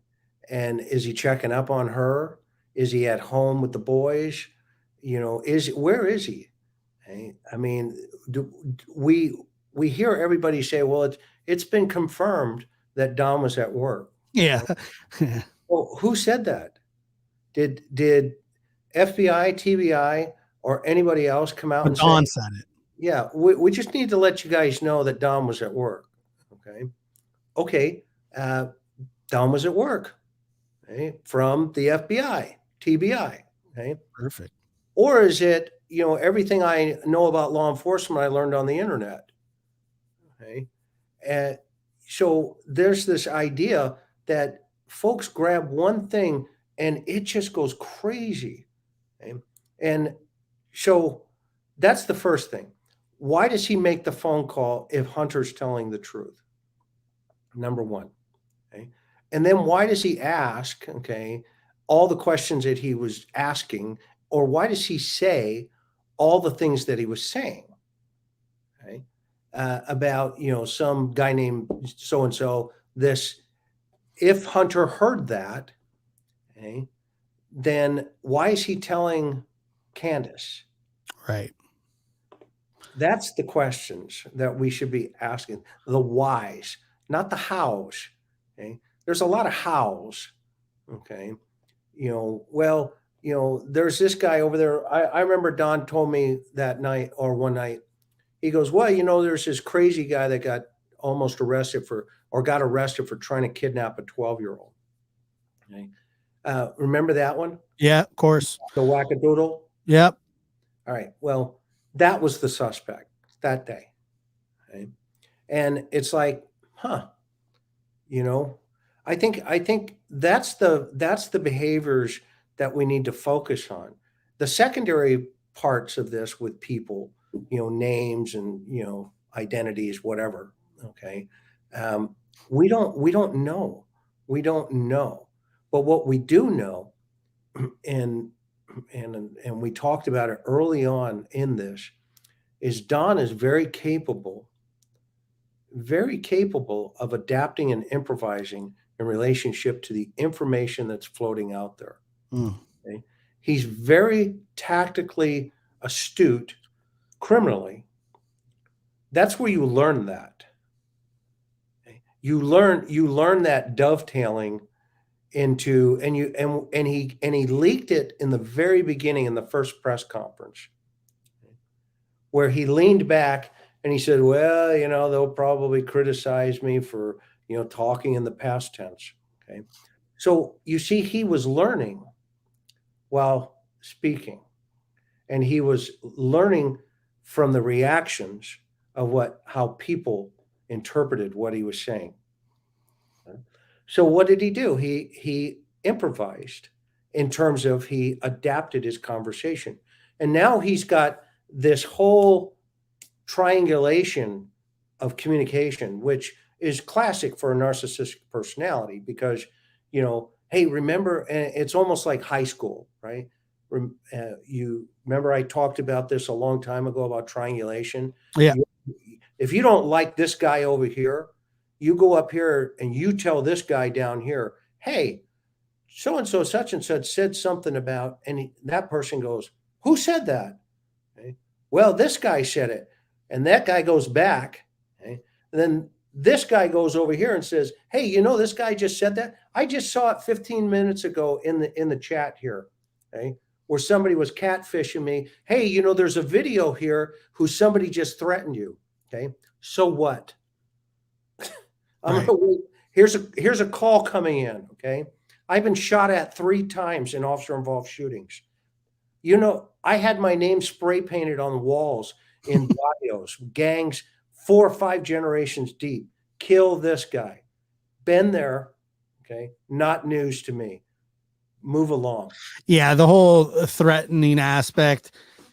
And is he checking up on her? Is he at home with the boys? Where is he? Right? I mean, we hear everybody say, well, it's been confirmed that Don was at work. Yeah. Well, who said that? Did FBI, TBI, or anybody else come out and Dawn say? said it. Yeah, we just need to let you guys know that Don was at work. Okay. Okay. Uh, Don was at work, okay, from the FBI, TBI. Okay. Perfect. Or is it, everything I know about law enforcement I learned on the internet? Okay. And so there's this idea that folks grab one thing and it just goes crazy. Okay? And so that's the first thing. Why does he make the phone call if Hunter's telling the truth? Number one. Okay. And then why does he ask, okay, all the questions that he was asking, or why does he say all the things that he was saying? Okay. About, some guy named so and so, this, if Hunter heard that, okay, then why is he telling Candace? Right. That's the questions that we should be asking. The whys, not the hows. Okay. There's a lot of hows. Okay. Well, there's this guy over there. I remember Don told me that night or one night, he goes, well, there's this crazy guy that got almost arrested or got arrested for trying to kidnap a 12-year-old. Okay. Remember that one? Yeah, of course. The wackadoodle? Yep. All right. Well, that was the suspect that day. Okay. And it's like, huh, you know, I think that's the behaviors that we need to focus on. The secondary parts of this with people, names and identities, whatever. Okay. Um, we don't know. We don't know. But what we do know, and and we talked about it early on in this, is Don is very capable of adapting and improvising in relationship to the information that's floating out there. Mm. Okay? He's very tactically astute criminally. That's where you learn that. Okay? You learn that dovetailing into and he leaked it in the very beginning in the first press conference where he leaned back and he said, well, they'll probably criticize me for, talking in the past tense. Okay. So you see, he was learning while speaking, and he was learning from the reactions of how people interpreted what he was saying. So what did he do? He improvised in terms of he adapted his conversation. And now he's got this whole triangulation of communication, which is classic for a narcissistic personality because, hey, remember, and it's almost like high school, right? You remember I talked about this a long time ago about triangulation. Yeah. If you don't like this guy over here, you go up here and you tell this guy down here, hey, so and so such and such said something about, and that person goes, who said that? Okay. Well, this guy said it. And that guy goes back. Okay. And then this guy goes over here and says, hey, this guy just said that. I just saw it 15 minutes ago in the chat here. Okay. Where somebody was catfishing me. Hey, there's a video here who somebody just threatened you. Okay. So what? Right. Here's a call coming in. Okay. I've been shot at 3 times in officer involved shootings. I had my name spray painted on walls in bios, gangs 4 or 5 generations deep. Kill this guy. Been there. Okay. Not news to me. Move along. Yeah. The whole threatening aspect.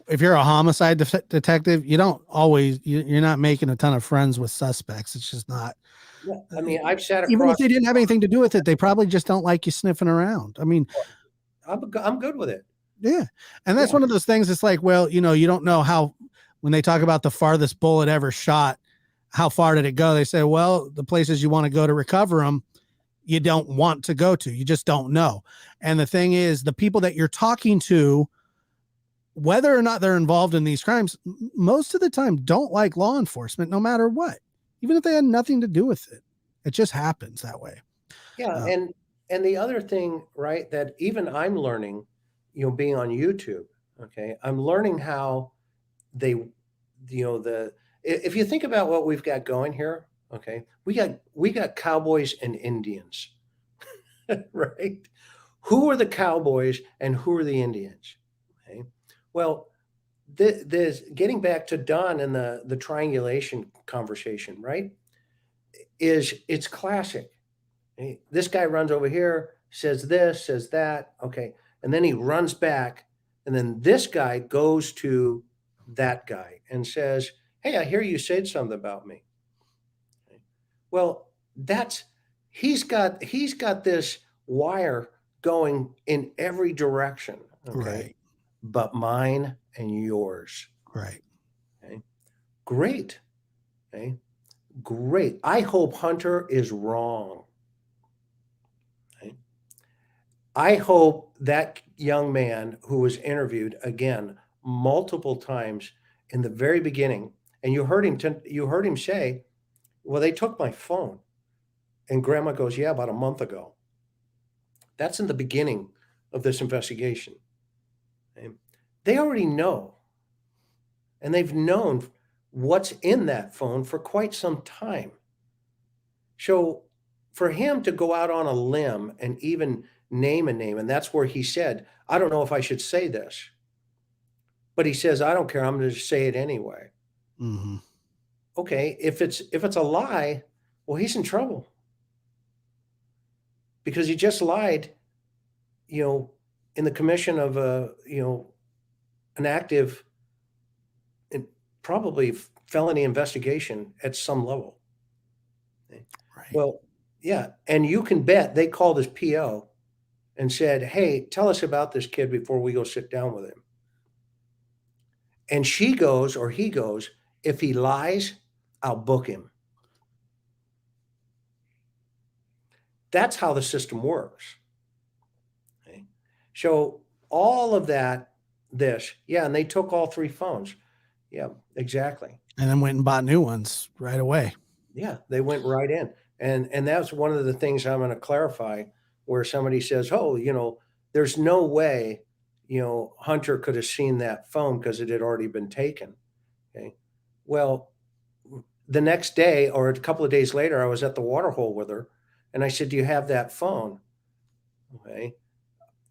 If you're a homicide detective, you don't always, you're not making a ton of friends with suspects. It's just not. Yeah. I mean, I've sat across. Even if they didn't have anything to do with it, they probably just don't like you sniffing around. I mean, I'm good with it. Yeah. And that's one of those things. It's like, well, you don't know how, when they talk about the farthest bullet ever shot, how far did it go? They say, well, the places you want to go to recover them, you don't want to go to. You just don't know. And the thing is, the people that you're talking to, whether or not they're involved in these crimes, most of the time don't like law enforcement, no matter what, even if they had nothing to do with it. It just happens that way. Yeah. And the other thing, right, that even I'm learning, being on YouTube, okay, I'm learning how if you think about what we've got going here, okay, we got cowboys and Indians, right? Who are the cowboys and who are the Indians? Okay. Well, this getting back to Don and the triangulation conversation, right? It's classic. This guy runs over here, says this, says that, okay, and then he runs back, and then this guy goes to that guy and says, "Hey, I hear you said something about me." Okay. Well, that's he's got this wire going in every direction, okay, Right. but mine and yours. Right. Okay, great. Okay, great. I hope Hunter is wrong. Okay? I hope that young man who was interviewed again multiple times in the very beginning, and you heard him say, "Well, they took my phone," and Grandma goes, "Yeah, about a month ago." That's in the beginning of this investigation. Okay? They already know, and they've known what's in that phone for quite some time. So for him to go out on a limb and even name a name, and that's where he said, "I don't know if I should say this," but he says, "I don't care. I'm going to say it anyway." Hmm. Okay, if it's a lie, well, he's in trouble because he just lied, you know, in the commission of an active and probably felony investigation at some level. Right. Well, yeah, and you can bet they called his PO and said, "Hey, tell us about this kid before we go sit down with him." And she goes or he goes, "If he lies, I'll book him." That's how the system works. Okay. So all of that, yeah, and they took all three phones. Yeah, exactly. And then went and bought new ones right away. Yeah, they went right in. And that's one of the things I'm going to clarify where somebody says, "Oh, there's no way, Hunter could have seen that phone because it had already been taken." Okay. Well, the next day or a couple of days later, I was at the water hole with her and I said, "Do you have that phone?" Okay.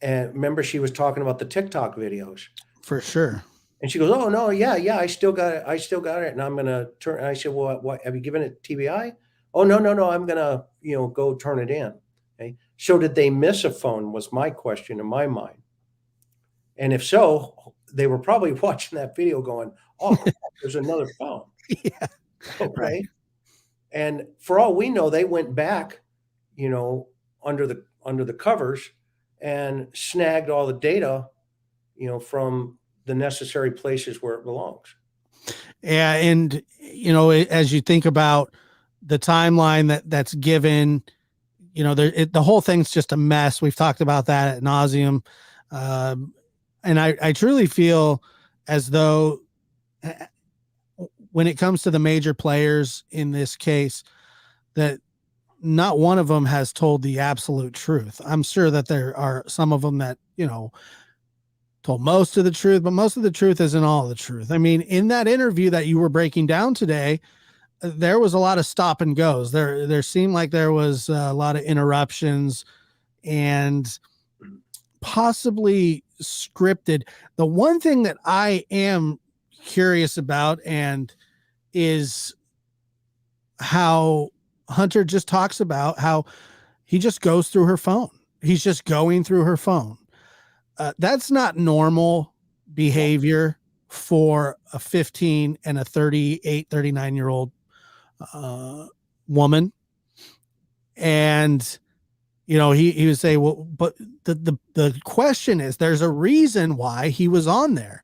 And remember, she was talking about the TikTok videos. For sure. And she goes, "Oh no, yeah, yeah, I still got it. I still got it." And I'm gonna turn. And I said, "Well, what have you given it TBI?" "Oh no, no, no. I'm gonna, go turn it in." Okay. So did they miss a phone? Was my question in my mind. And if so, they were probably watching that video, going, "Oh, crap, there's another phone." Yeah. Right. Okay. And for all we know, they went back, you know, under the covers and snagged all the data, from the necessary places where it belongs. Yeah. And, as you think about the timeline that's given, the whole thing's just a mess. We've talked about that at nauseum. Um, and I truly feel as though when it comes to the major players in this case, that not one of them has told the absolute truth. I'm sure that there are some of them that, told most of the truth, but most of the truth isn't all the truth. I mean, in that interview that you were breaking down today, there was a lot of stop and goes. There seemed like there was a lot of interruptions and possibly scripted. The one thing that I am curious about and is how Hunter just talks about how he just goes through her phone. He's just going through her phone. That's not normal behavior for a 15 and a 38, 39-year-old woman. And, he would say, well, but the question is, there's a reason why he was on there.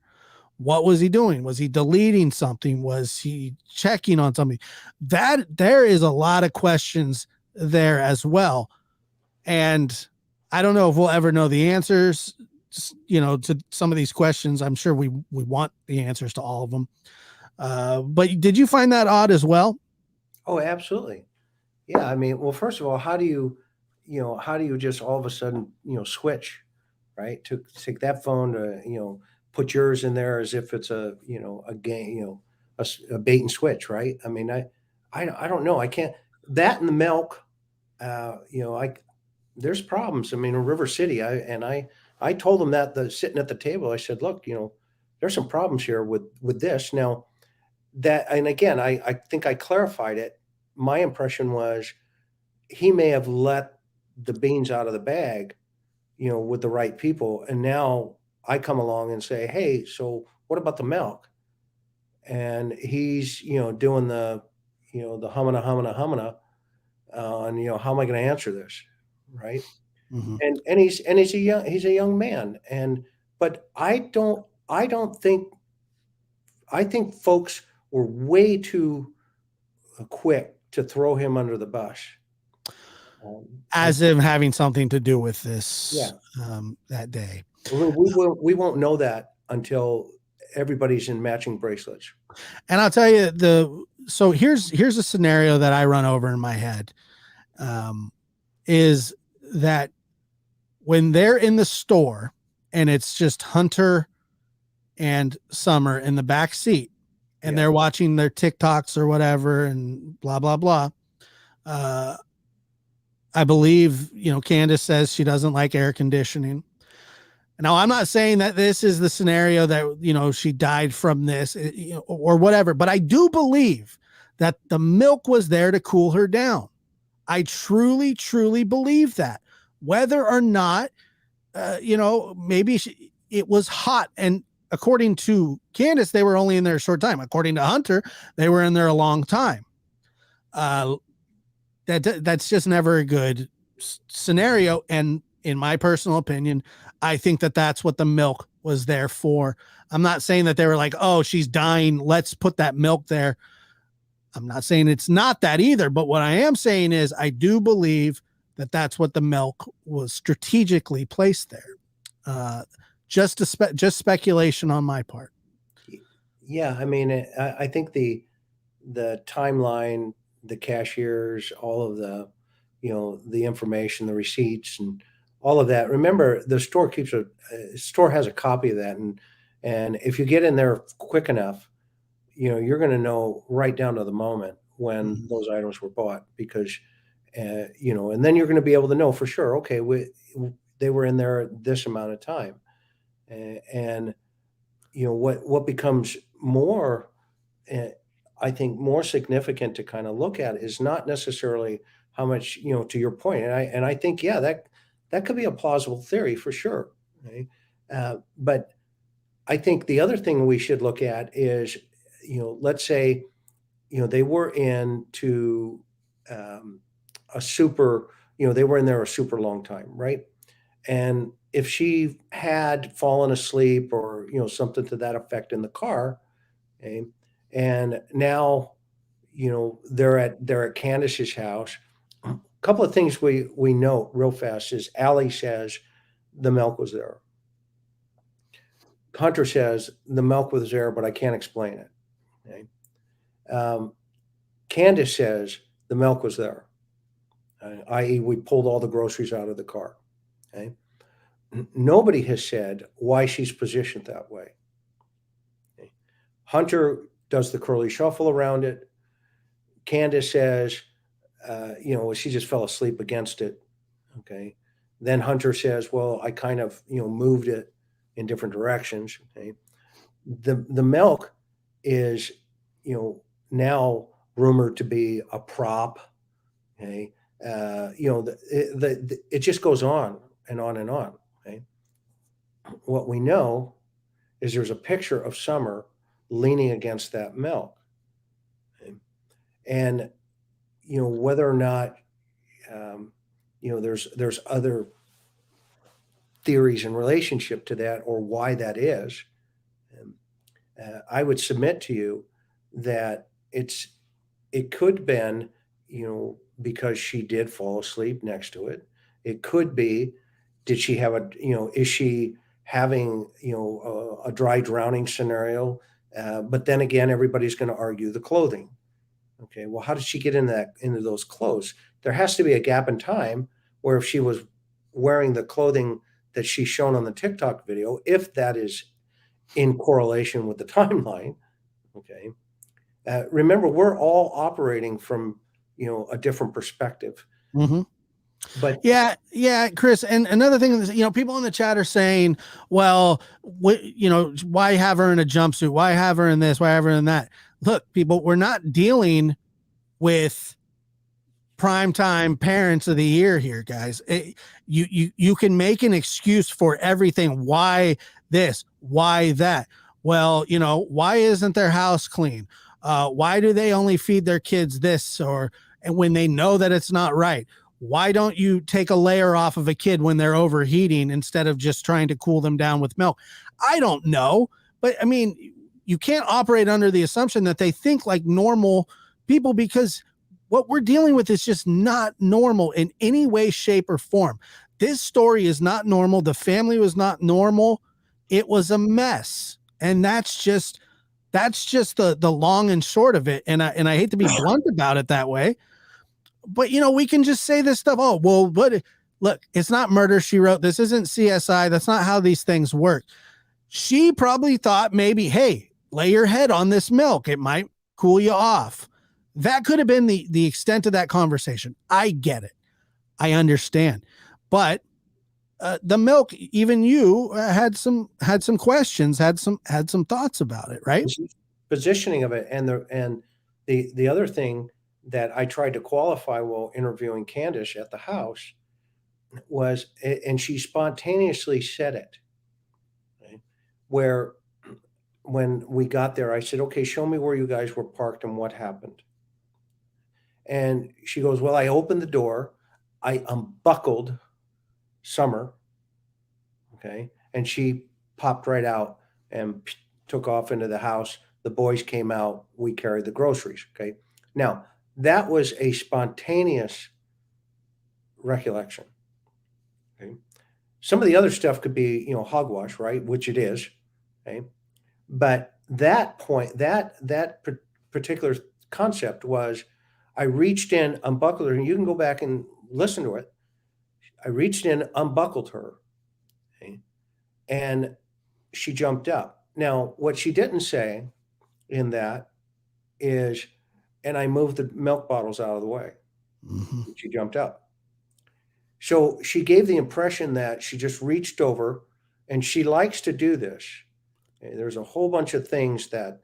What was he doing? Was he deleting something? Was he checking on something? That there is a lot of questions there as well. And I don't know if we'll ever know the answers, to some of these questions. I'm sure we want the answers to all of them. But did you find that odd as well? Oh, absolutely. Yeah. I mean, well, first of all, how do you just all of a sudden, switch, right? To take that phone to, put yours in there as if it's a game, a bait and switch, right? I mean, I don't know. I can't that and the milk. There's problems. I mean, in River City, I told them that sitting at the table, I said, look, there's some problems here with this now. That and again, I think I clarified it. My impression was he may have let the beans out of the bag, with the right people, and now I come along and say, hey, so what about the milk? And he's doing the humana humana humana on how am I going to answer this, right? Mm-hmm. And he's a young man, but I don't think I think folks were way too quick to throw him under the bus. As if having something to do with this Yeah. that day. We won't know that until everybody's in matching bracelets. And I'll tell you so here's a scenario that I run over in my head, is that when they're in the store and it's just Hunter and Summer in the back seat and they're watching their TikToks or whatever and blah, blah, blah. I believe, Candace says she doesn't like air conditioning. Now, I'm not saying that this is the scenario that, she died from this, or whatever, but I do believe that the milk was there to cool her down. I truly, truly believe that, whether or not, maybe it was hot. And according to Candace, they were only in there a short time. According to Hunter, they were in there a long time. That's just never a good scenario. And in my personal opinion, I think that that's what the milk was there for. I'm not saying that they were like, oh, she's dying, let's put that milk there. I'm not saying it's not that either. But what I am saying is I do believe that that's what the milk was strategically placed there. Just speculation on my part. Yeah. I mean, I think the timeline, the cashiers, all of the, the information, the receipts and all of that. Remember, the store store has a copy of that. And if you get in there quick enough, you're going to know right down to the moment when those items were bought because, and then you're going to be able to know for sure, okay, they were in there this amount of time. And what becomes more, I think, more significant to kind of look at is not necessarily how much, to your point. And I think, yeah, that could be a plausible theory for sure. Right? But I think the other thing we should look at is, let's say, they were into a super, they were in there a super long time, right? And if she had fallen asleep or, something to that effect in the car, okay, and now, they're at Candace's house. A couple of things we note real fast is Allie says the milk was there. Hunter says the milk was there, but I can't explain it. Okay? Candace says the milk was there, i.e., we pulled all the groceries out of the car. Okay? Nobody has said why she's positioned that way. Okay? Hunter does the curly shuffle around it. Candace says, she just fell asleep against it. Okay. Then Hunter says, well, I kind of, moved it in different directions. Okay. The milk is, now rumored to be a prop. Okay. It just goes on and on and on. Okay. What we know is there's a picture of Summer leaning against that milk. Okay. And, whether or not, there's other theories in relationship to that or why that is. I would submit to you that it could have been, because she did fall asleep next to it. It could be, did she have is she having, a dry drowning scenario? But then again, everybody's going to argue the clothing. Okay, well, how did she get into those clothes? There has to be a gap in time where if she was wearing the clothing that she's shown on the TikTok video, if that is in correlation with the timeline, okay, Remember, we're all operating from, a different perspective. Mm-hmm. But Yeah, Chris. And another thing is, people in the chat are saying, well, why have her in a jumpsuit? Why have her in this? Why have her in that? Look, people, we're not dealing with primetime parents of the year here, guys. You can make an excuse for everything. Why this? Why that? Well, why isn't their house clean? Why do they only feed their kids this? And when they know that it's not right? Why don't you take a layer off of a kid when they're overheating instead of just trying to cool them down with milk? I don't know, but I mean, you can't operate under the assumption that they think like normal people, because what we're dealing with is just not normal in any way, shape, or form. This story is not normal. The family was not normal. It was a mess. And that's just the long and short of it. And I hate to be blunt about it that way, but we can just say this stuff. Oh, well, but look, it's not Murder, She Wrote. This isn't CSI. That's not how these things work. She probably thought maybe, hey, lay your head on this milk. It might cool you off. That could have been the extent of that conversation. I get it. I understand. But the milk, even you had some questions, had some thoughts about it, right? Positioning of it, and the other thing that I tried to qualify while interviewing Candace at the house was, and she spontaneously said it, okay, where when we got there, I said, okay, show me where you guys were parked and what happened. And she goes, well, I opened the door, I unbuckled Summer, okay, and she popped right out and took off into the house. The boys came out, we carried the groceries, okay. Now, that was a spontaneous recollection, okay. Some of the other stuff could be, hogwash, right, which it is, okay. But that point, that particular concept was, I reached in, unbuckled her, and you can go back and listen to it. I reached in, unbuckled her, okay, and she jumped up. Now, what she didn't say in that is, and I moved the milk bottles out of the way. Mm-hmm. She jumped up. So she gave the impression that she just reached over, and she likes to do this. Okay, there's a whole bunch of things that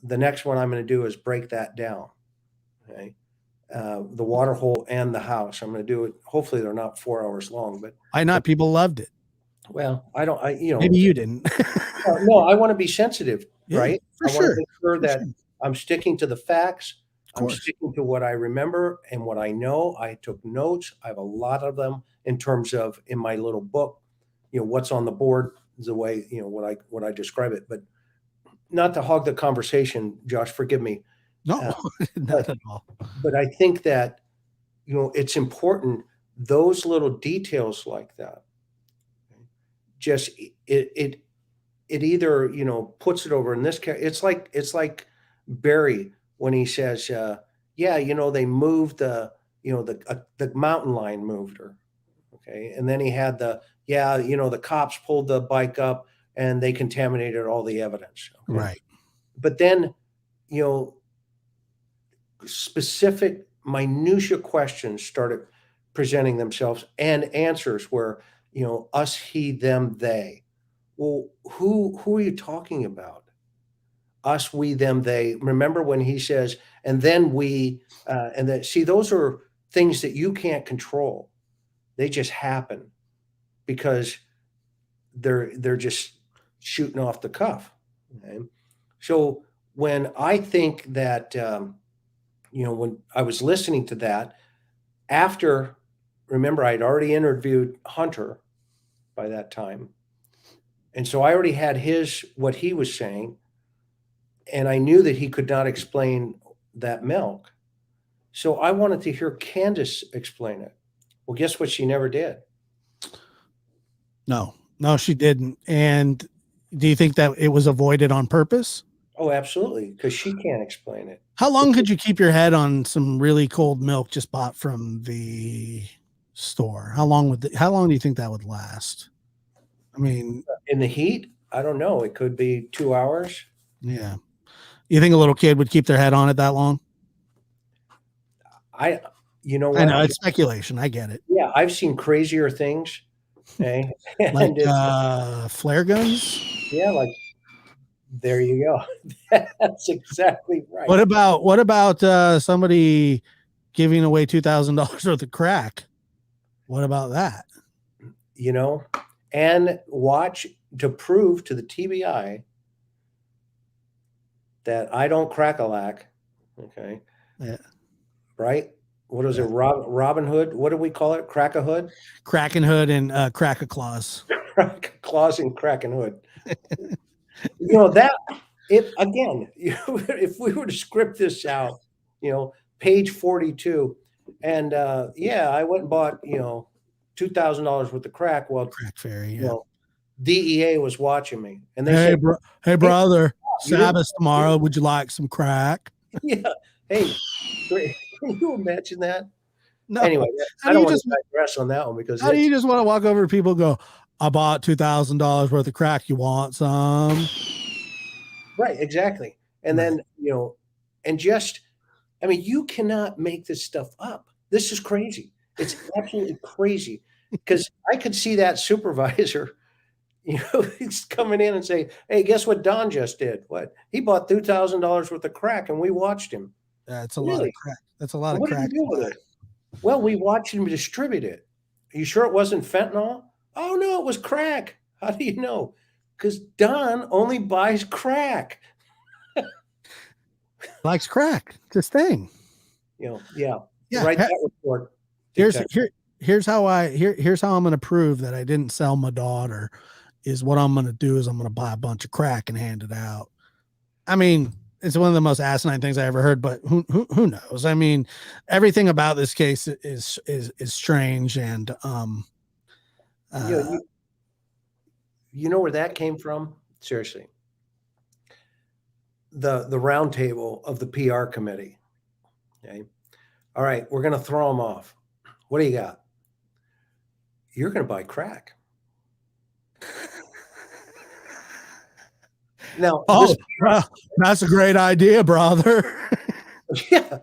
the next one I'm going to do is break that down. Okay. The water hole and the house. I'm going to do it. Hopefully they're not 4 hours long, but Why not? People loved it. well, Maybe you didn't. no, I want to be sensitive, Yeah, right? for I want sure. to make sure For that sure. I'm sticking to the facts. Of I'm course. sticking to what I remember and what I know. I took notes. I have a lot of them in terms of in my little book, what's on the board is the way, what I describe it, but not to hog the conversation, Josh, forgive me. No, not at all. But I think that, it's important, those little details like that, just it either, puts it over in this case. It's like Barry when he says, yeah, they moved the mountain lion moved her. Okay. And then he had the cops pulled the bike up and they contaminated all the evidence. Okay? Right. But then, specific minutia questions started presenting themselves, and answers were, us, he, them, they. Well, who are you talking about? Us, we, them, they. Remember when he says, and then we, and then see, those are things that you can't control. They just happen because they're just shooting off the cuff. Okay? So when I think that, when I was listening to that, after, remember, I'd already interviewed Hunter by that time. And so I already had what he was saying. And I knew that he could not explain that milk. So I wanted to hear Candace explain it. Well, guess what? She never did. No, she didn't. And do you think that it was avoided on purpose? Oh, absolutely. Because she can't explain it. How long could you keep your head on some really cold milk just bought from the store? How long do you think that would last? I mean, in the heat, I don't know. It could be 2 hours. Yeah. You think a little kid would keep their head on it that long? You know I what? know it's speculation. I get it. Yeah, I've seen crazier things. Okay. Like And it's, flare guns. yeah, like, there you go. That's exactly right. What about somebody giving away $2,000 worth of crack? What about that? You know, and watch to prove to the TBI that I don't crack a lack. Okay. Yeah. Right? What is it? Yeah. Robin Hood? What do we call it? Crack a hood? Kraken Hood and Crack a Claus. Claus and Kraken Hood. You know, that if again, if we were to script this out, page 42, and yeah, I went and bought, $2,000 worth of crack. Well, Crack Fairy. you Yeah. know, DEA was watching me, and they Hey, said, hey, brother. you didn't- Sabbath tomorrow. Would you like some crack? yeah, hey, can you imagine that? No. Anyway, How I do don't you want just to digress on that one because how do you just want to walk over to people and go, I bought $2,000 worth of crack. You want some? right, exactly. And Right. then, and just, I mean, you cannot make this stuff up. This is crazy. It's absolutely crazy because I could see that supervisor, he's coming in and say, "Hey, guess what Don just did? What? He bought $2,000 worth of crack and we watched him. That's a lot of Really? crack. That's a lot of What did he crack. do with it? Well, we watched him distribute it. Are you sure it wasn't fentanyl? Oh, no, it was crack. How do you know? Because Don only buys crack. Likes crack. It's his thing. Yeah. Yeah. Write that report. Here's how I'm going to prove that I didn't sell my daughter. Is what I'm going to do is I'm going to buy a bunch of crack and hand it out. I mean, it's one of the most asinine things I ever heard, but who knows? I mean, everything about this case is strange, and you know where that came from? Seriously. The round table of the PR committee. Okay. All right, we're going to throw them off. What do you got? You're going to buy crack. Now, that's a great idea, brother. yeah,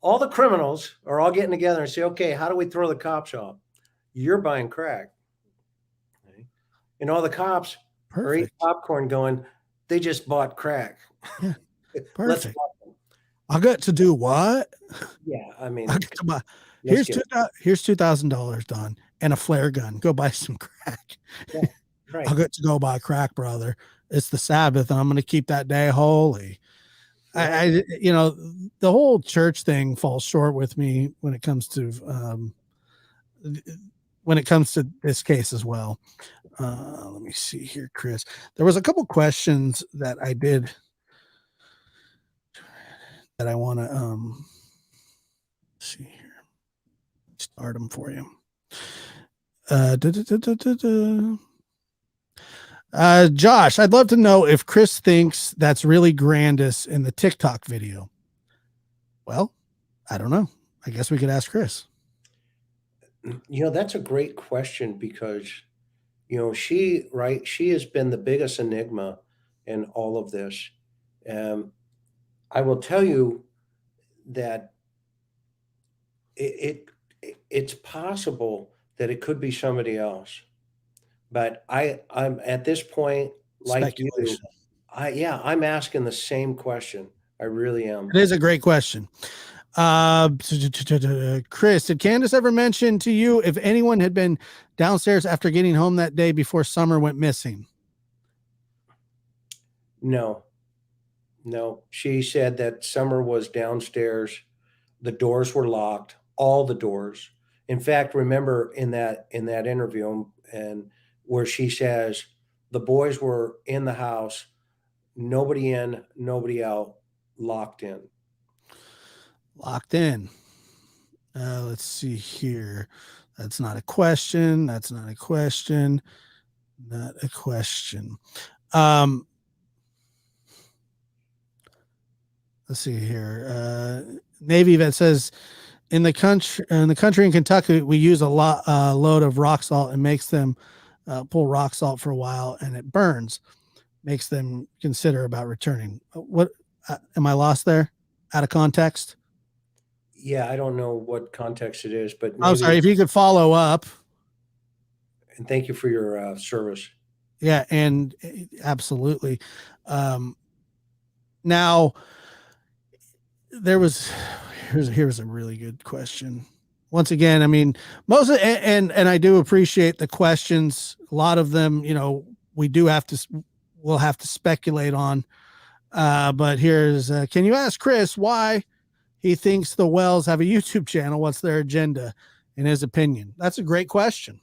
all the criminals are all getting together and say, okay, how do we throw the cops off? You're buying crack. Okay. And all the cops are eating popcorn going, they just bought crack. Yeah, perfect. I got to do what? Yeah, I mean, here's $2,000, Don, and a flare gun. Go buy some crack. Yeah, right. I got to go buy crack, brother. It's the Sabbath, and I'm going to keep that day holy. Yeah. The whole church thing falls short with me when it comes to this case as well. Let me see here, Chris. There was a couple questions that I did that I want to see here. Start them for you. Josh, I'd love to know if Chris thinks that's really Grandis in the TikTok video. Well, I don't know. I guess we could ask Chris. That's a great question because, she has been the biggest enigma in all of this. I will tell you that it's possible that it could be somebody else, but I'm at this point, like you, I'm asking the same question. I really am. It is a great question. Chris, did Candace ever mention to you if anyone had been downstairs after getting home that day before Summer went missing? No. She said that Summer was downstairs. The doors were locked, all the doors. In fact, remember in that interview and where she says the boys were in the house, nobody in, nobody out, locked in. Locked in. Let's see here. That's not a question. Not a question. Let's see here. Navy vet says in the country in Kentucky, we use a load of rock salt and makes them pull rock salt for a while and it burns. makes them consider about returning. What am I lost there? Out of context? Yeah, I don't know what context it is, but Oh, maybe. sorry. If you could follow up. And thank you for your service. Yeah, and absolutely. Now there was here's a really good question. Once again, I mean, most of, and I do appreciate the questions. A lot of them, we do have to we'll have to speculate on. But here's can you ask Chris why he thinks the Wells have a YouTube channel? What's their agenda, in his opinion? That's a great question.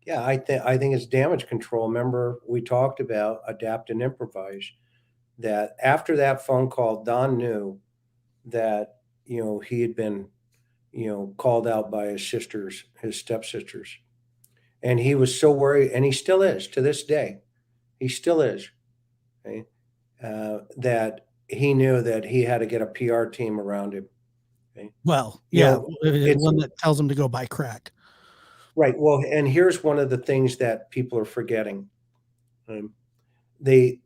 Yeah, I think it's damage control. Remember, we talked about adapt and improvise. That after that phone call, Don knew that he had been called out by his stepsisters, and he was so worried, and he still is to this day. He still is. Okay? That he knew that he had to get a PR team around him. Okay? Well, You yeah, know, it's one that tells him to go buy crack. right. Well, and here's one of the things that people are forgetting. Um, they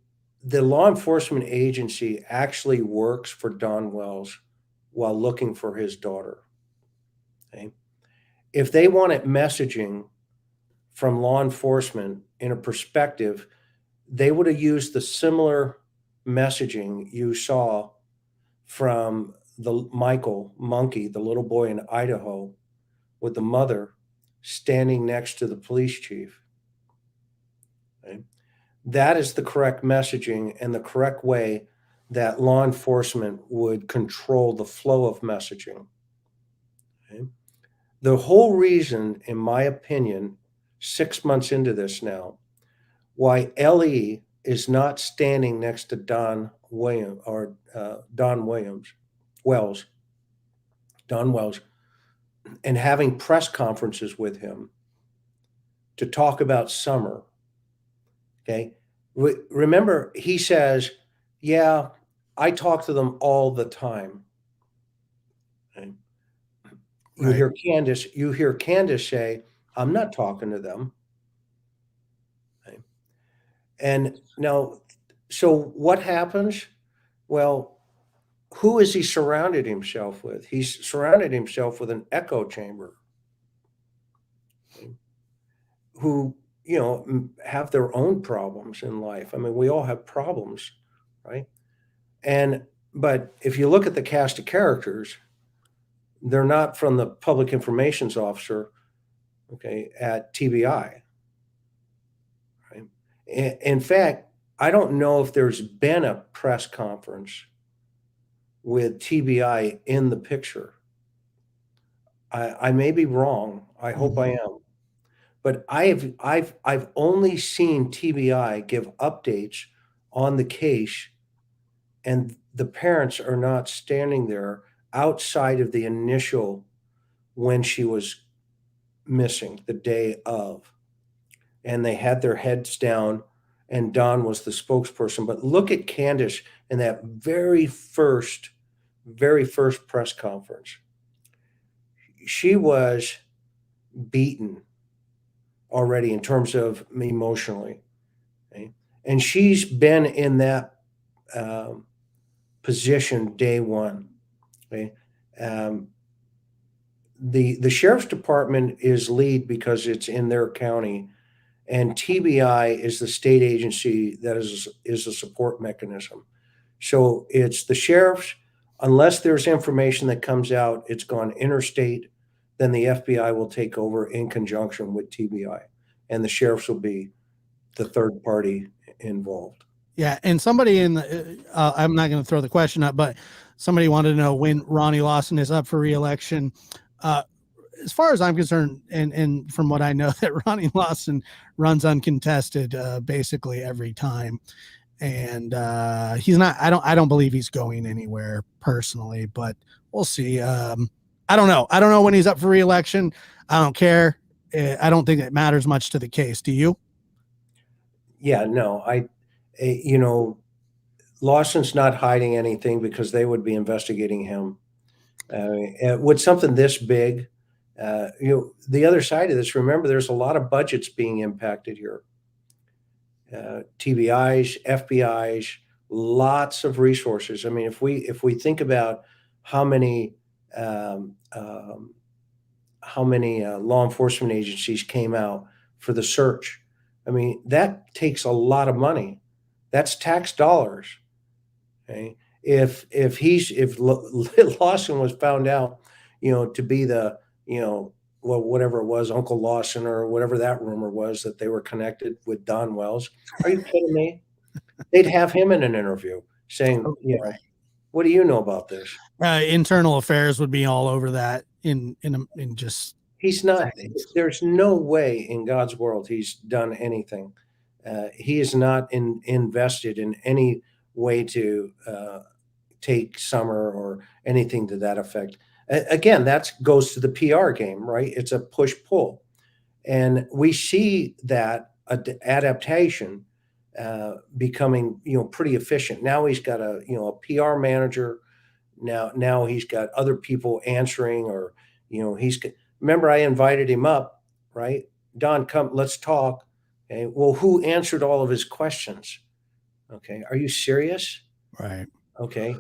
the law enforcement agency actually works for Don Wells while looking for his daughter. Okay? If they wanted messaging from law enforcement in a perspective, they would have used the similar messaging you saw from the Michael Monkey, the little boy in Idaho, with the mother standing next to the police chief. Okay? That is the correct messaging and the correct way that law enforcement would control the flow of messaging. Okay? The whole reason, in my opinion, 6 months into this now, why LE is not standing next to Wells, Don Wells, and having press conferences with him to talk about Summer. Okay. Remember, he says, yeah, I talk to them all the time. Okay? You Right. hear Candace say, I'm not talking to them. Okay? And now, so what happens? Well, who has he surrounded himself with? He's surrounded himself with an echo chamber. Okay? Who, have their own problems in life. I mean, we all have problems, right? But if you look at the cast of characters, they're not from the public information's officer, okay, at TBI. Right? In fact, I don't know if there's been a press conference with TBI in the picture. I may be wrong. I hope I am. But I've only seen TBI give updates on the case, and the parents are not standing there outside of the initial when she was missing the day of, and they had their heads down, and Don was the spokesperson. But look at Candace in that very first press conference. She was beaten already in terms of emotionally. Okay? And she's been in that position day one. Okay? Um, the sheriff's department is lead because it's in their county, and TBI is the state agency that is a support mechanism. So it's the sheriff's. Unless there's information that comes out, it's gone interstate, then the FBI will take over in conjunction with TBI, and the sheriffs will be the third party involved. Yeah, and somebody in the I'm not going to throw the question up, but somebody wanted to know when Ronnie Lawson is up for reelection. As far as I'm concerned, and from what I know, that Ronnie Lawson runs uncontested basically every time, and he's not. I don't believe he's going anywhere personally, but we'll see. I don't know. I don't know when he's up for reelection. I don't care. I don't think it matters much to the case. Do you? Yeah, no, you know, Lawson's not hiding anything because they would be investigating him. With something this big, the other side of this, remember, there's a lot of budgets being impacted here. TBIs, FBIs, lots of resources. I mean, if we think about how many um, um, law enforcement agencies came out for the search, I mean, that takes a lot of money. That's tax dollars. Okay, if Lawson was found out, to be the, well, whatever it was, Uncle Lawson, or whatever that rumor was, that they were connected with Don Wells. Are you kidding me? They'd have him in an interview saying, Right. what do you know about this? Internal affairs would be all over that in just He's not. seconds. There's no way in God's world he's done anything. He is not invested in any way to take Summer or anything to that effect. Again, that goes to the PR game, right? It's a push pull, and we see that adaptation becoming pretty efficient. Now he's got a PR manager. Now he's got other people answering, or he's remember, I invited him up, right? Don, come, let's talk. Okay, well, who answered all of his questions? Okay, are you serious? Right. Okay,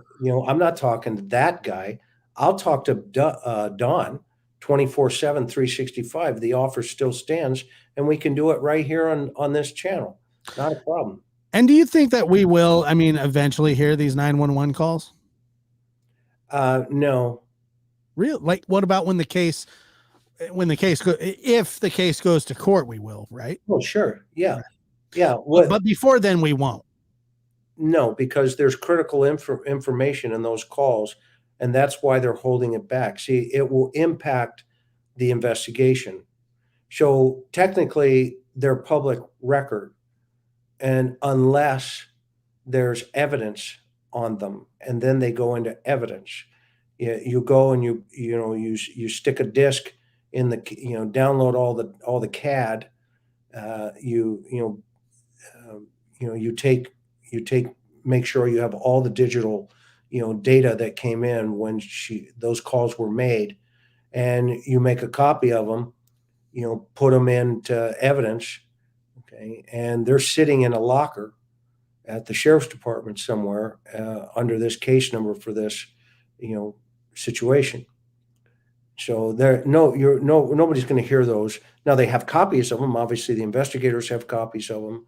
I'm not talking to that guy. I'll talk to Don 24/7, 365. The offer still stands, and we can do it right here on this channel. Not a problem. And do you think that we will, I mean, eventually hear these 911 calls? No. Real, like, what about when the case if the case goes to court, we will, right? Oh, sure. Yeah. Right. Yeah. But before then, we won't. No, because there's critical information in those calls, and that's why they're holding it back. See, it will impact the investigation. So technically, they're public record, and unless there's evidence on them, and then they go into evidence. You go and you stick a disk in the, download all the CAD. You take make sure you have all the digital data that came in when those calls were made, and you make a copy of them, put them into evidence. Okay, and they're sitting in a locker at the sheriff's department somewhere, under this case number for this situation. So nobody's going to hear those. Now, they have copies of them. Obviously, the investigators have copies of them.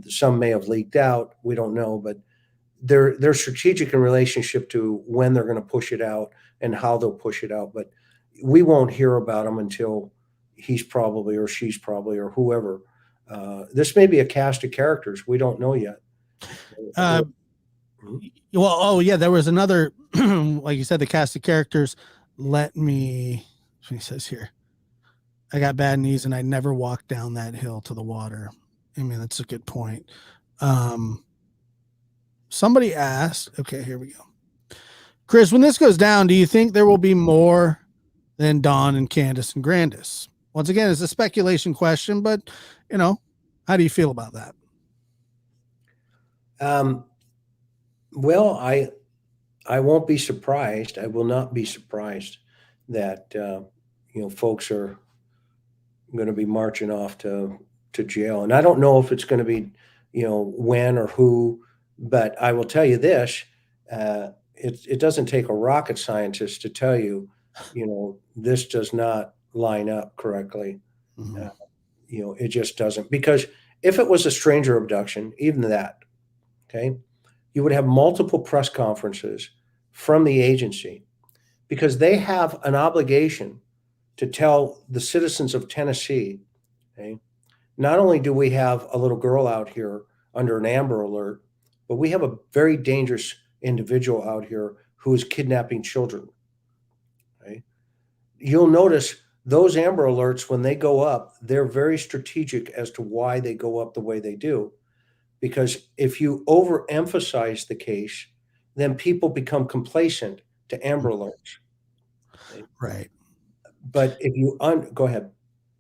Some may have leaked out. We don't know, but they're strategic in relationship to when they're going to push it out and how they'll push it out. But we won't hear about them until he's probably, or she's probably, or whoever. This may be a cast of characters. We don't know yet. Well, oh yeah, there was another, like you said, the cast of characters. He says here, I got bad knees and I never walked down that hill to the water. I mean, that's a good point. Somebody asked, okay, here we go. Chris, when this goes down, do you think there will be more than Dawn and Candace and Grandis? Once again, it's a speculation question, but how do you feel about that? Well, I won't be surprised. I will not be surprised that folks are going to be marching off to jail, and I don't know if it's going to be when or who, but I will tell you this: it doesn't take a rocket scientist to tell you, this does not line up correctly. Mm-hmm. It just doesn't, because if it was a stranger abduction, even that, okay, you would have multiple press conferences from the agency, because they have an obligation to tell the citizens of Tennessee, okay, not only do we have a little girl out here under an Amber Alert, but we have a very dangerous individual out here who is kidnapping children. Okay? You'll notice those Amber Alerts, when they go up, they're very strategic as to why they go up the way they do. Because if you overemphasize the case, then people become complacent to Amber Alerts. Right. But if you go ahead.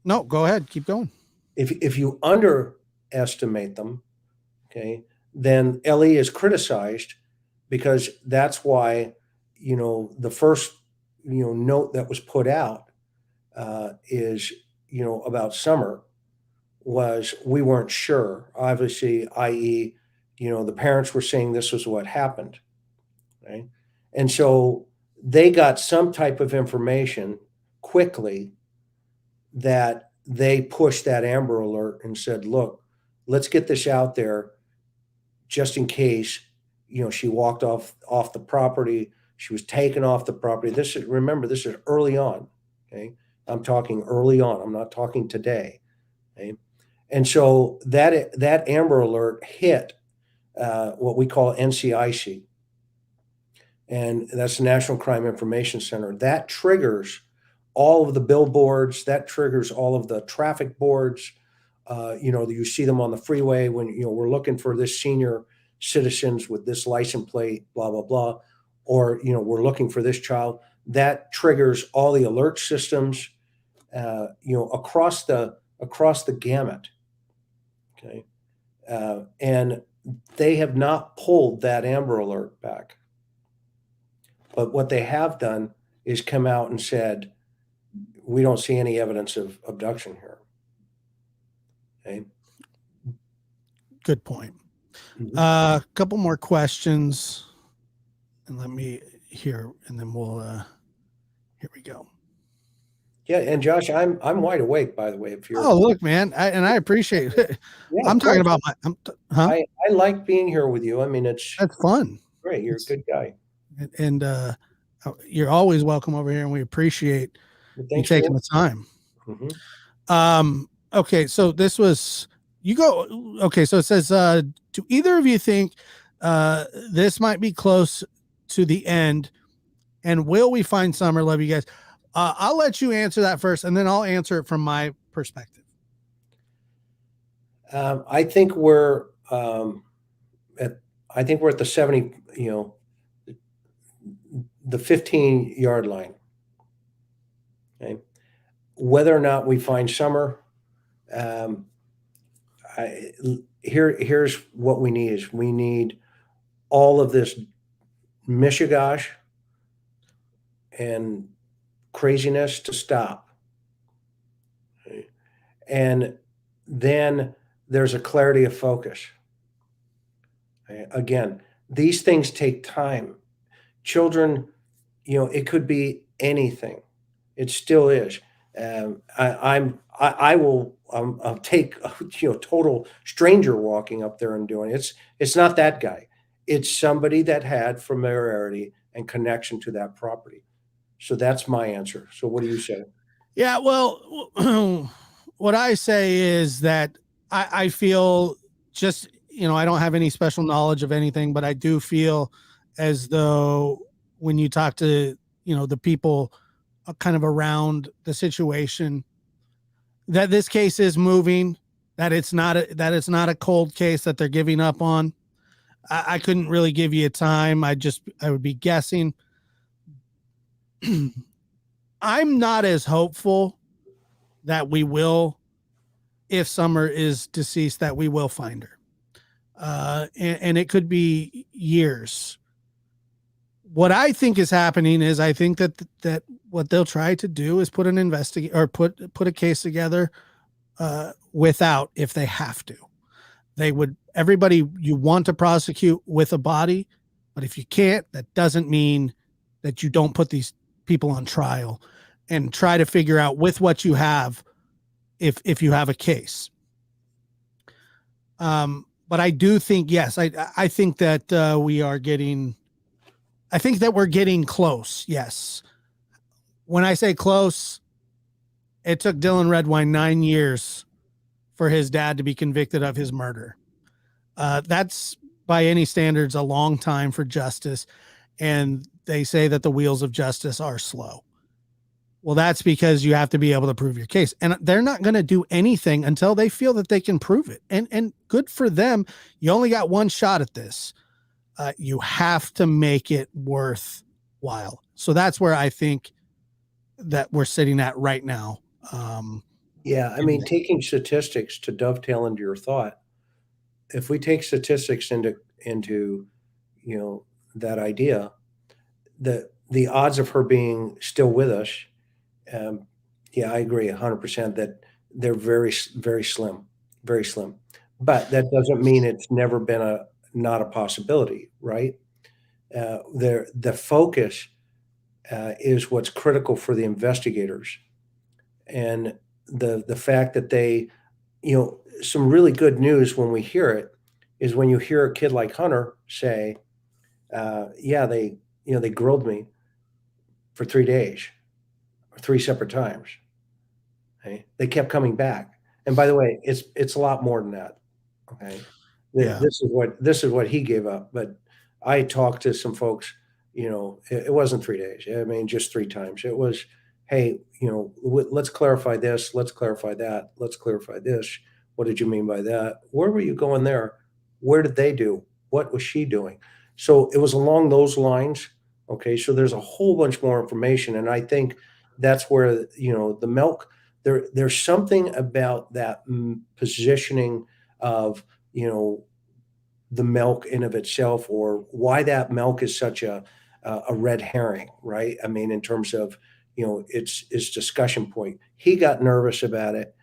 No, go ahead. Keep going. If you underestimate them, okay, then LE is criticized, because that's why the first note that was put out is about Summer was we weren't sure. Obviously, i.e., the parents were saying this was what happened, right? And so they got some type of information quickly that they pushed that Amber Alert and said, "Look, let's get this out there just in case, she walked off the property, she was taken off the property." Remember, this is early on, okay? I'm talking early on. I'm not talking today, okay? And so that Amber Alert hit what we call NCIC, and that's the National Crime Information Center. That triggers all of the billboards, that triggers all of the traffic boards. You see them on the freeway when, we're looking for this senior citizens with this license plate, blah, blah, blah. Or, we're looking for this child. That triggers all the alert systems, across the gamut. Okay. And they have not pulled that Amber Alert back. But what they have done is come out and said, we don't see any evidence of abduction here. Okay. Good point. Mhm. A couple more questions, and let me hear, and then we'll. Here we go. Yeah, and Josh, I'm wide awake, by the way. If you're, Oh, look, man, I appreciate it. yeah, I'm of talking course. about huh? I like being here with you. I mean, it's That's fun. great. You're a good guy. And you're always welcome over here, and we appreciate Well, you thanks taking for. the time. Mhm. Okay, so this was you go. Okay, so it says, do either of you think this might be close to the end, and will we find Summer? Love you guys. I'll let you answer that first, and then I'll answer it from my perspective. I think we're I think we're at the 70, the 15-yard line. Okay. Whether or not we find Summer, um, here's what we need: is we need all of this mishigash and craziness to stop. Okay. And then there's a clarity of focus. Okay. Again, these things take time. Children, it could be anything. It still is. I will I'll take total stranger walking up there and doing it. It's not that guy. It's somebody that had familiarity and connection to that property. So that's my answer. So what do you say? Yeah, well, what I say is that I feel just, I don't have any special knowledge of anything, but I do feel as though when you talk to, the people kind of around the situation, that this case is moving, that it's not a cold case that they're giving up on. I couldn't really give you a time. I would be guessing. I'm not as hopeful that we will, if Summer is deceased, that we will find her. And it could be years. What I think is happening is I think that what they'll try to do is put an investigate or put a case together without, if they have to. They would, everybody you want to prosecute with a body, but if you can't, that doesn't mean that you don't put these people on trial and try to figure out with what you have if you have a case. But I do think, yes, I think that I think that we're getting close. Yes. When I say close, it took Dylan Redwine 9 years for his dad to be convicted of his murder. That's by any standards a long time for justice. And they say that the wheels of justice are slow. Well, that's because you have to be able to prove your case, and they're not going to do anything until they feel that they can prove it. And good for them. You only got one shot at this. You have to make it worthwhile. So that's where I think that we're sitting at right now. Yeah, I mean, taking statistics to dovetail into your thought, if we take statistics into that idea, the odds of her being still with us, yeah, I agree 100% that they're very, very slim. very slim. But that doesn't mean it's never been not a possibility, right? The focus is what's critical for the investigators, and the fact that they, some really good news when we hear it is when you hear a kid like Hunter say, "Yeah, they grilled me for 3 days, or 3 separate times. Okay? They kept coming back." And by the way, it's a lot more than that. Okay. Yeah. This is what he gave up. But I talked to some folks, it wasn't 3 days. I mean, just 3 times. It was, hey, let's clarify this. Let's clarify that. Let's clarify this. What did you mean by that? Where were you going there? Where did they do? What was she doing? So it was along those lines. Okay. So there's a whole bunch more information. And I think that's where, the milk, there's something about that positioning of, the milk in of itself, or why that milk is such a red herring, right? I mean, in terms of, its discussion point. He got nervous about it.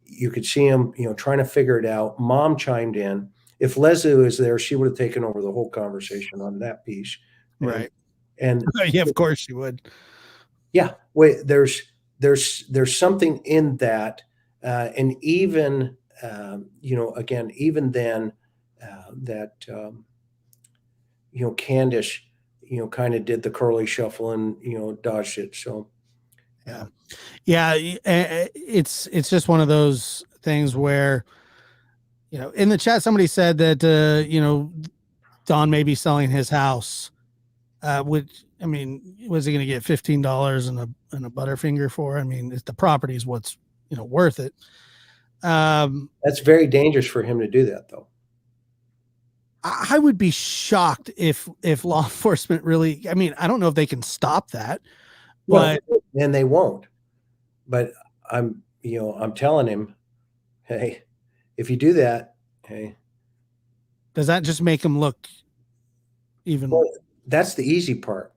You could see him, trying to figure it out. Mom chimed in. If Leslie was there, she would have taken over the whole conversation on that piece. Right. And Yeah, of course you would. yeah, wait, there's something in that, and even again, even then, that Candace, kind of did the curly shuffle and dodged it. So yeah, it's just one of those things where, in the chat somebody said that Don may be selling his house. Which, I mean, was he going to get $15 and a Butterfinger for? I mean, the property is what's worth it. That's very dangerous for him to do that, though. I would be shocked if law enforcement really. I mean, I don't know if they can stop that, but and they won't. But I'm telling him, hey, if you do that, hey, does that just make him look even? Well, that's the easy part,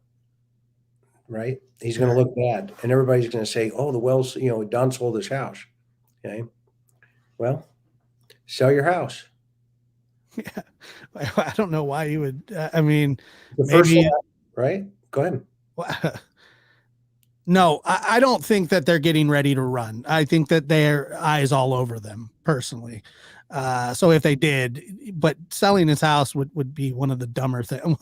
right? He's going to look bad, and everybody's going to say, "Oh, the Wells, Don sold his house." Okay, well, sell your house. Yeah, I don't know why you would. I mean, the first maybe, right? Go ahead. No, I don't think that they're getting ready to run. I think that their eyes all over them personally. So if they did, but selling his house would be one of the dumber things.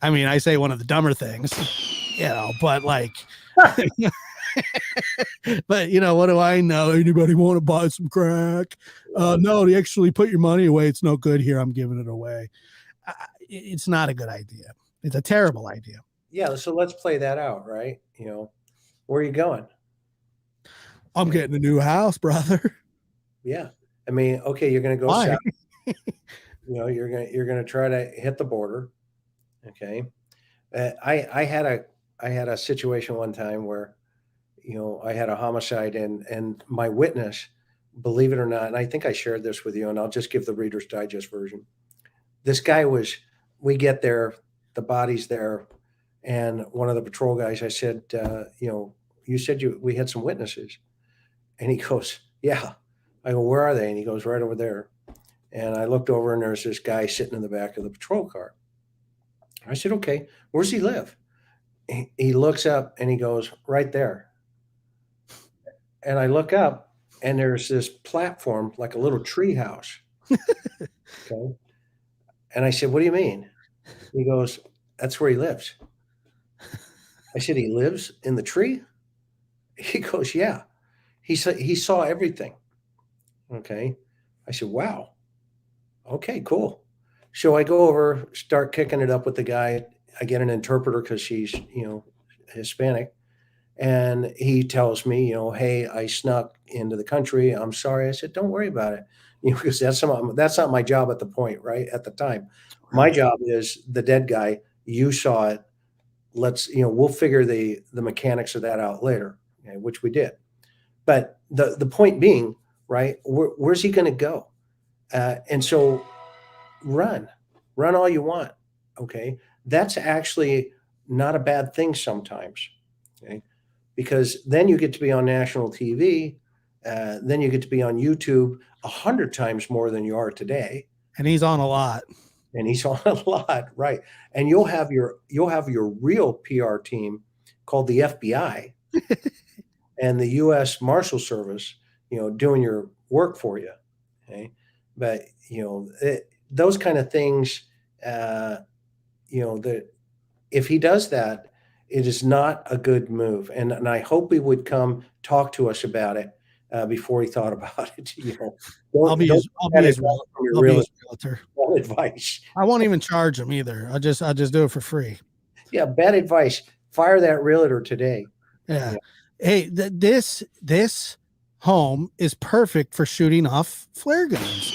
I mean, I say one of the dumber things, but like, but what do I know? Anybody want to buy some crack? No, they actually put your money away. It's no good here. I'm giving it away. It's not a good idea. It's a terrible idea. Yeah. So let's play that out, right? Where are you going? I'm getting a new house, brother. Yeah. I mean, okay, you're going to go Why? south. You're going to try to hit the border. Okay. I had a situation one time where, I had a homicide, and my witness, believe it or not, and I think I shared this with you, and I'll just give the Reader's Digest version. This guy we get there, the body's there, and one of the patrol guys, I said, you said we had some witnesses. And he goes, yeah. I go, where are they? And he goes, right over there. And I looked over, and there's this guy sitting in the back of the patrol car. I said, okay, where's he live? He looks up and he goes, right there. And I look up, and there's this platform, like a little tree house. Okay. And I said, what do you mean? He goes, that's where he lives. I said, he lives in the tree? He goes, yeah. He said he saw everything. Okay. I said, wow. Okay, cool. So I go over, start kicking it up with the guy. I get an interpreter because she's, Hispanic. And he tells me, hey, I snuck into the country. I'm sorry. I said, don't worry about it. Because that's not my job at the point, right? At the time. Right. My job is the dead guy. You saw it. Let's, we'll figure the mechanics of that out later, okay, which we did. But the point being, right, where's he going to go? And so run all you want. Okay. That's actually not a bad thing sometimes. Okay. Because then you get to be on national TV, then you get to be on YouTube 100 times more than you are today. And he's on a lot. And he's on a lot, right? And you'll have your real PR team called the FBI and the U.S. Marshal Service, doing your work for you. Okay, but those kind of things, that if he does that, it is not a good move. And I hope he would come talk to us about it before he thought about it. I'll be his realtor. Bad advice. I won't even charge him either. I'll just do it for free. Yeah, bad advice. Fire that realtor today. Yeah. Hey, this home is perfect for shooting off flare guns.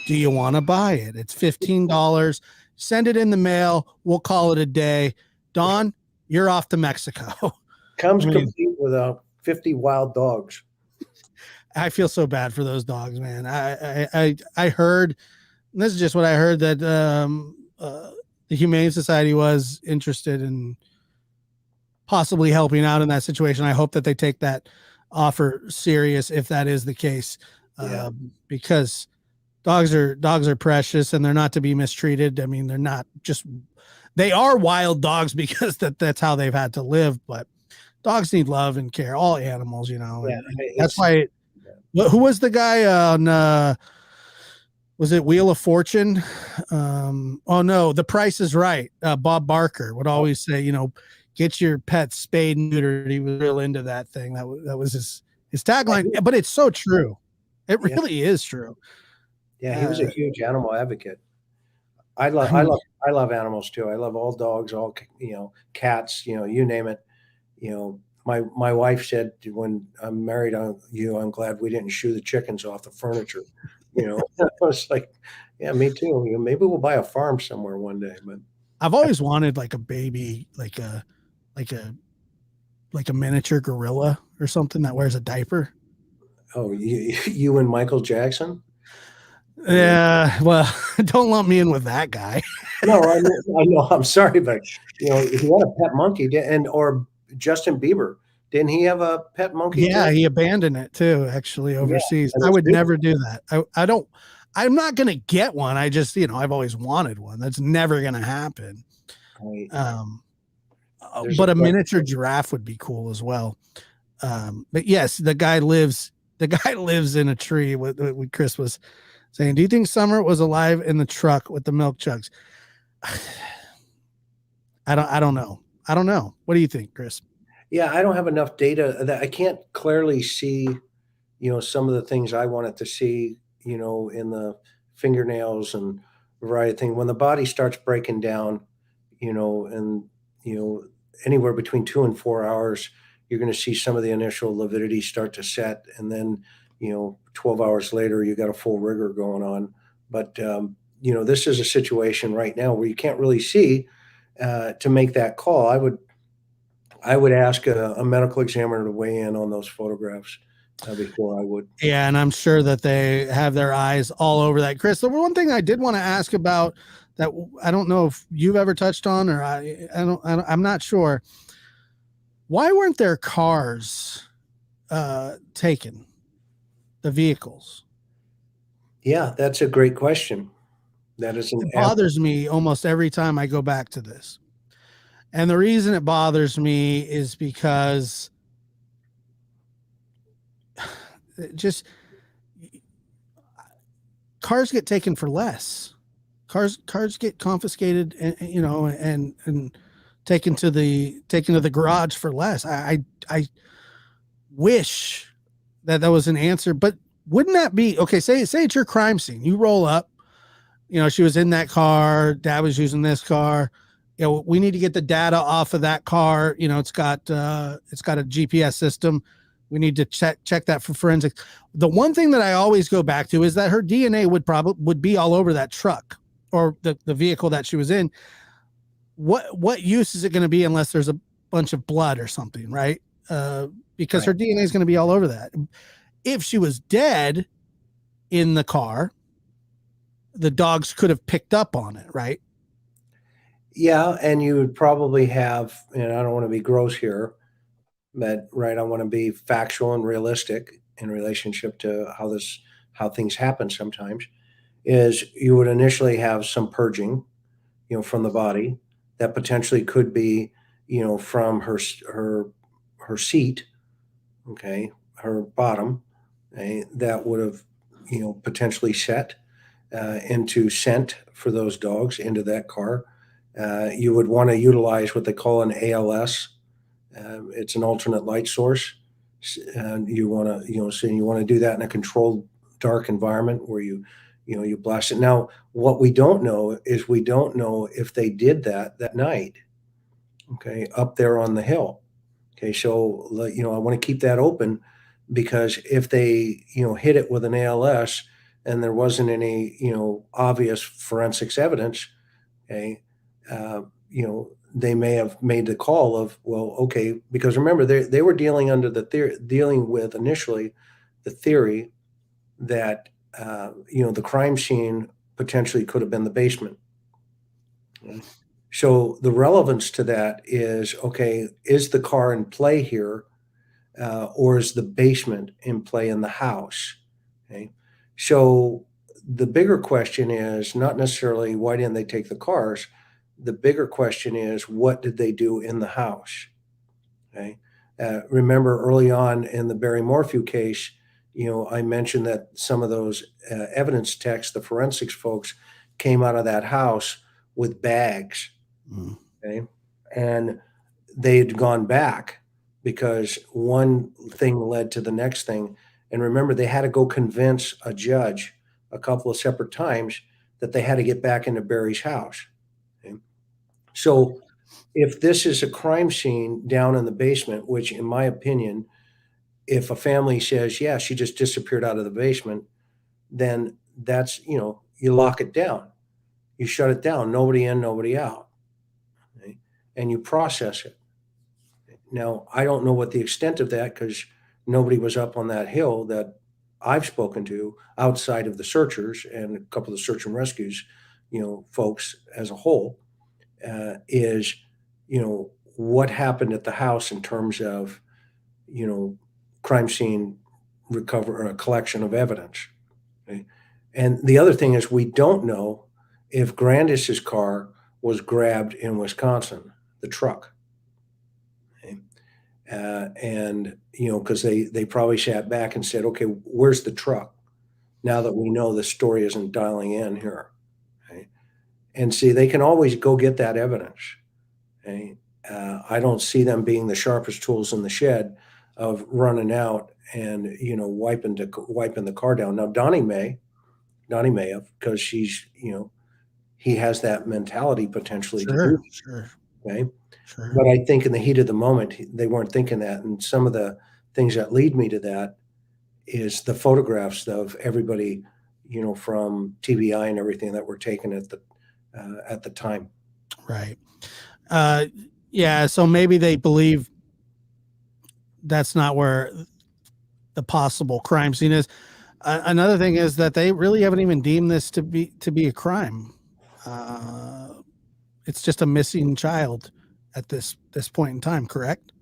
Do you want to buy it? It's $15. Send it in the mail. We'll call it a day. Don, you're off to Mexico. Comes complete with 50 wild dogs. I feel so bad for those dogs, man. I heard, this is just what I heard, that the Humane Society was interested in possibly helping out in that situation. I hope that they take that offer serious if that is the case, because dogs are precious and they're not to be mistreated. I mean, they are wild dogs because that's how they've had to live, but dogs need love and care, all animals, that's why. Who was the guy on, was it Wheel of Fortune? Oh no, The Price is Right. Bob Barker would always say, get your pet spayed and neutered. He was real into that thing. That was his tagline, but it's so true. It really is true. Yeah. He was a huge animal advocate. I love animals too. I love all dogs, all, cats, you name it. My wife said, when I'm married on you, I'm glad we didn't shoo the chickens off the furniture. I was like, yeah, me too. Maybe we'll buy a farm somewhere one day. But I've always wanted like a baby, like a miniature gorilla or something that wears a diaper. Oh, you and Michael Jackson? Yeah, well, don't lump me in with that guy. No, I know. I'm sorry, but he had a pet monkey, or Justin Bieber. Didn't he have a pet monkey? Yeah, he abandoned it too, actually, overseas. I would never do that. I'm not going to get one. I just, I've always wanted one. That's never going to happen. Right. But a miniature giraffe would be cool as well. But yes, the guy lives in a tree. What Chris was saying. Do you think Summer was alive in the truck with the milk jugs? I don't know. What do you think, Chris? Yeah, I don't have enough data that I can't clearly see, some of the things I wanted to see, in the fingernails and variety of things. When the body starts breaking down, and, anywhere between 2 and 4 hours, you're going to see some of the initial lividity start to set. And then, 12 hours later, you got a full rigor going on. But, this is a situation right now where you can't really see to make that call. I would ask a medical examiner to weigh in on those photographs before I would. Yeah, and I'm sure that they have their eyes all over that. Chris, the one thing I did want to ask about that I don't know if you've ever touched on, or I'm not sure. Why weren't there cars taken? The vehicles? Yeah, that's a great question. It bothers me almost every time I go back to this. And the reason it bothers me is because cars get taken for less. Cars get confiscated and taken to the garage for less. I wish that was an answer, but wouldn't that be okay? Say it's your crime scene. You roll up, she was in that car. Dad was using this car. We need to get the data off of that car. It's got a GPS system. We need to check that for forensics. The one thing that I always go back to is that her DNA would be all over that truck or the vehicle that she was in. What use is it going to be unless there's a bunch of blood or something, right? Because her DNA is going to be all over that. If she was dead in the car, the dogs could have picked up on it, right? Yeah, and you would probably have, and I don't want to be gross here, but I want to be factual and realistic. in relationship to how things happen sometimes, is you would initially have some purging, from the body that potentially could be, from her seat, okay, her bottom, okay, that would have, potentially set into scent for those dogs into that car. You would want to utilize what they call an ALS. It's an alternate light source. And you want to, so you want to do that in a controlled dark environment where you blast it. Now, what we don't know is we don't know if they did that night, okay, up there on the hill. Okay, so I want to keep that open, because if they hit it with an ALS and there wasn't any obvious forensics evidence, okay, they may have made the call of, well, okay, because remember they were dealing with initially the theory that the crime scene potentially could have been the basement. So the relevance to that is, okay, is the car in play here, or is the basement in play in the house? Okay, so the bigger question is not necessarily why didn't they take the cars. The bigger question is, what did they do in the house? Okay, remember early on in the Barry Morphew case, I mentioned that some of those evidence texts, the forensics folks, came out of that house with bags. Okay, and they had gone back because one thing led to the next thing. And remember, they had to go convince a judge a couple of separate times that they had to get back into Barry's house. Okay? So if this is a crime scene down in the basement, which in my opinion, if a family says, yeah, she just disappeared out of the basement, then that's, you lock it down. You shut it down, nobody in, nobody out. Okay? And you process it. Now, I don't know what the extent of that, because nobody was up on that hill that I've spoken to outside of the searchers and a couple of the search and rescues, folks as a whole, is, what happened at the house in terms of, crime scene recover or a collection of evidence. Okay? And the other thing is, we don't know if Grandis's car was grabbed in Wisconsin, the truck. Okay? And, because they probably sat back and said, okay, where's the truck? Now that we know the story isn't dialing in here. Okay? And see, they can always go get that evidence. Okay? I don't see them being the sharpest tools in the shed of running out and, wiping the car down. Now, Donnie may have, because she's, he has that mentality potentially to do. Sure. Okay. Sure. But I think in the heat of the moment, they weren't thinking that. And some of the things that lead me to that is the photographs of everybody, from TBI and everything that were taken at the time. Right. Yeah. So maybe they believe that's not where the possible crime scene is. Another thing is that they really haven't even deemed this to be a crime. It's just a missing child at this point in time, correct?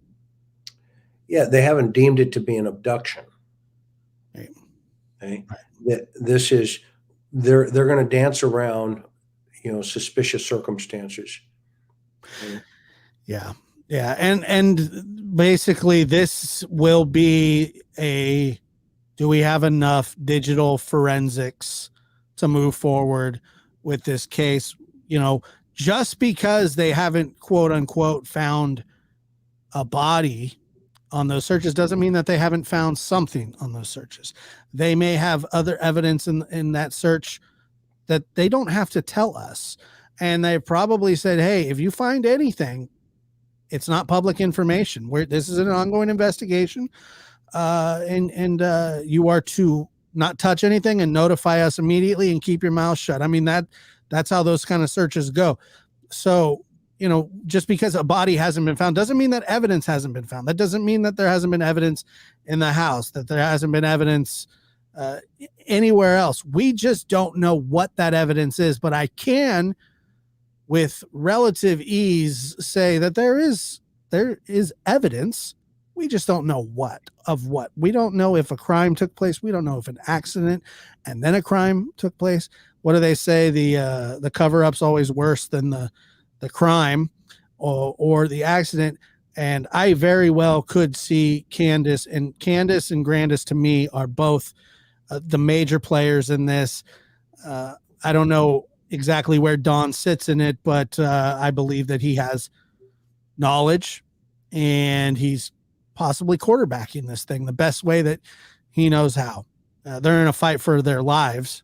Yeah, they haven't deemed it to be an abduction. Right. Okay. This is they're going to dance around, suspicious circumstances. Okay? Yeah. Yeah. And basically this will be do we have enough digital forensics to move forward with this case? Just because they haven't quote unquote found a body on those searches doesn't mean that they haven't found something on those searches. They may have other evidence in that search that they don't have to tell us. And they probably said, hey, if you find anything, it's not public information. This is an ongoing investigation. And you are to not touch anything and notify us immediately and keep your mouth shut. I mean, that's how those kind of searches go. So, just because a body hasn't been found doesn't mean that evidence hasn't been found. That doesn't mean that there hasn't been evidence in the house, that there hasn't been evidence anywhere else. We just don't know what that evidence is, but I can with relative ease say that there is evidence. We just don't know what. We don't know if a crime took place. We don't know if an accident and then a crime took place. What do they say? The cover-up's always worse than the crime or the accident. And I very well could see Candace and Grandis to me are both the major players in this. I don't know exactly where Don sits in it, but I believe that he has knowledge and he's possibly quarterbacking this thing the best way that he knows how. They're in a fight for their lives,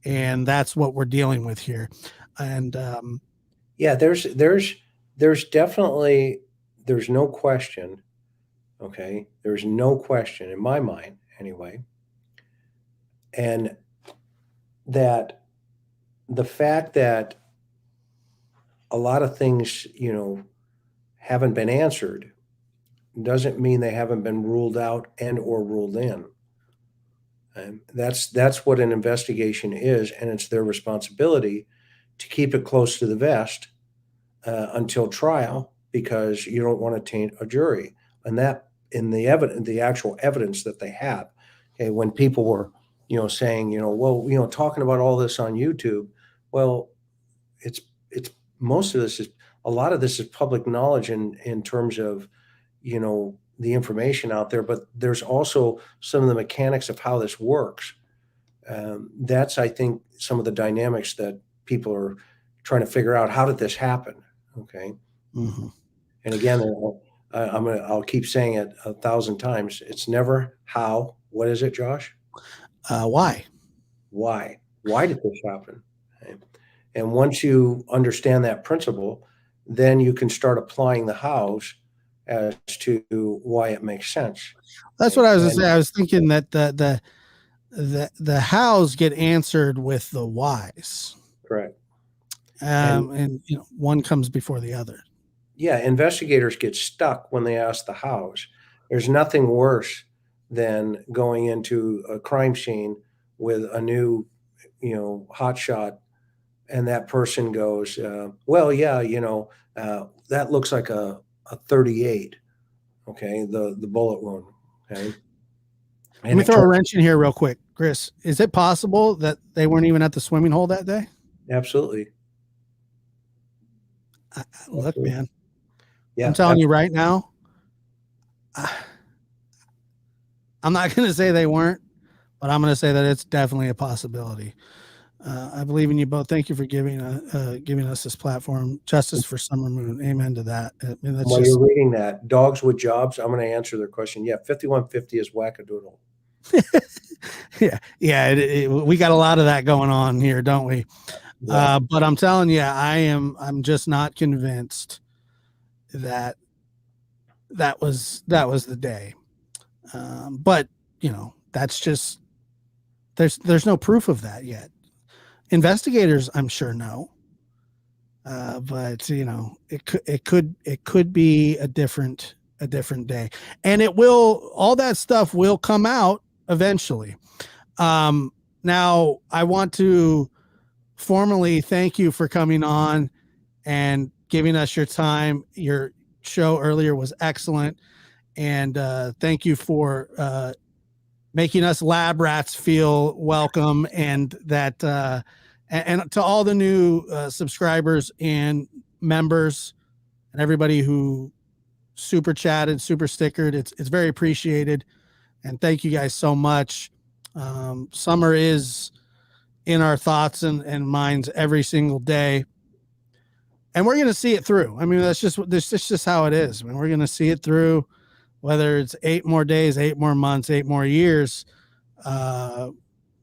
and that's what we're dealing with here. And yeah, there's definitely, there's no question. Okay, there's no question in my mind anyway, and that the fact that a lot of things, haven't been answered doesn't mean they haven't been ruled out and or ruled in. And that's what an investigation is, and it's their responsibility to keep it close to the vest until trial, because you don't want to taint a jury. And that in the actual evidence that they have. Okay, when people were, saying, well, talking about all this on YouTube, well, it's most of this is, a lot of this is public knowledge in terms of, the information out there, but there's also some of the mechanics of how this works. That's, I think, some of the dynamics that people are trying to figure out. How did this happen? Okay. mm-hmm. And again, I'll keep saying it 1,000 times. It's never how. What is it, Josh? Why? Why did this happen? Okay. And once you understand that principle, then you can start applying the hows as to why it makes sense. That's what I was going to say. I was thinking that the hows get answered with the whys. Correct. And one comes before the other. Yeah, investigators get stuck when they ask the hows. There's nothing worse than going into a crime scene with a new, hot shot, and that person goes, well, yeah, that looks like a 38. Okay, the bullet wound. Okay. Let me throw a wrench in here real quick. Chris, is it possible that they weren't even at the swimming hole that day? Absolutely. Look, man. Yeah, I'm telling you right now, I'm not going to say they weren't, but I'm going to say that it's definitely a possibility. I believe in you both. Thank you for giving us this platform. Justice for Summer Moon. Amen to that. While you're reading that, dogs with jobs, I'm going to answer their question. Yeah, 5150 is wackadoodle. Yeah. We got a lot of that going on here, don't we? Yeah. But I'm telling you, I'm just not convinced that was the day. But that's just, there's no proof of that yet. Investigators, I'm sure, know. But it could be a different day, and all that stuff will come out eventually. Now I want to formally thank you for coming on and giving us your time. Your show earlier was excellent, and thank you for making us lab rats feel welcome, and that and to all the new subscribers and members and everybody who super chatted, super stickered. It's very appreciated, and thank you guys so much. Summer is in our thoughts and minds every single day, and we're going to see it through. I mean, that's just how it is. I mean, we're going to see it through, whether it's 8 more days, 8 more months, 8 more years. We're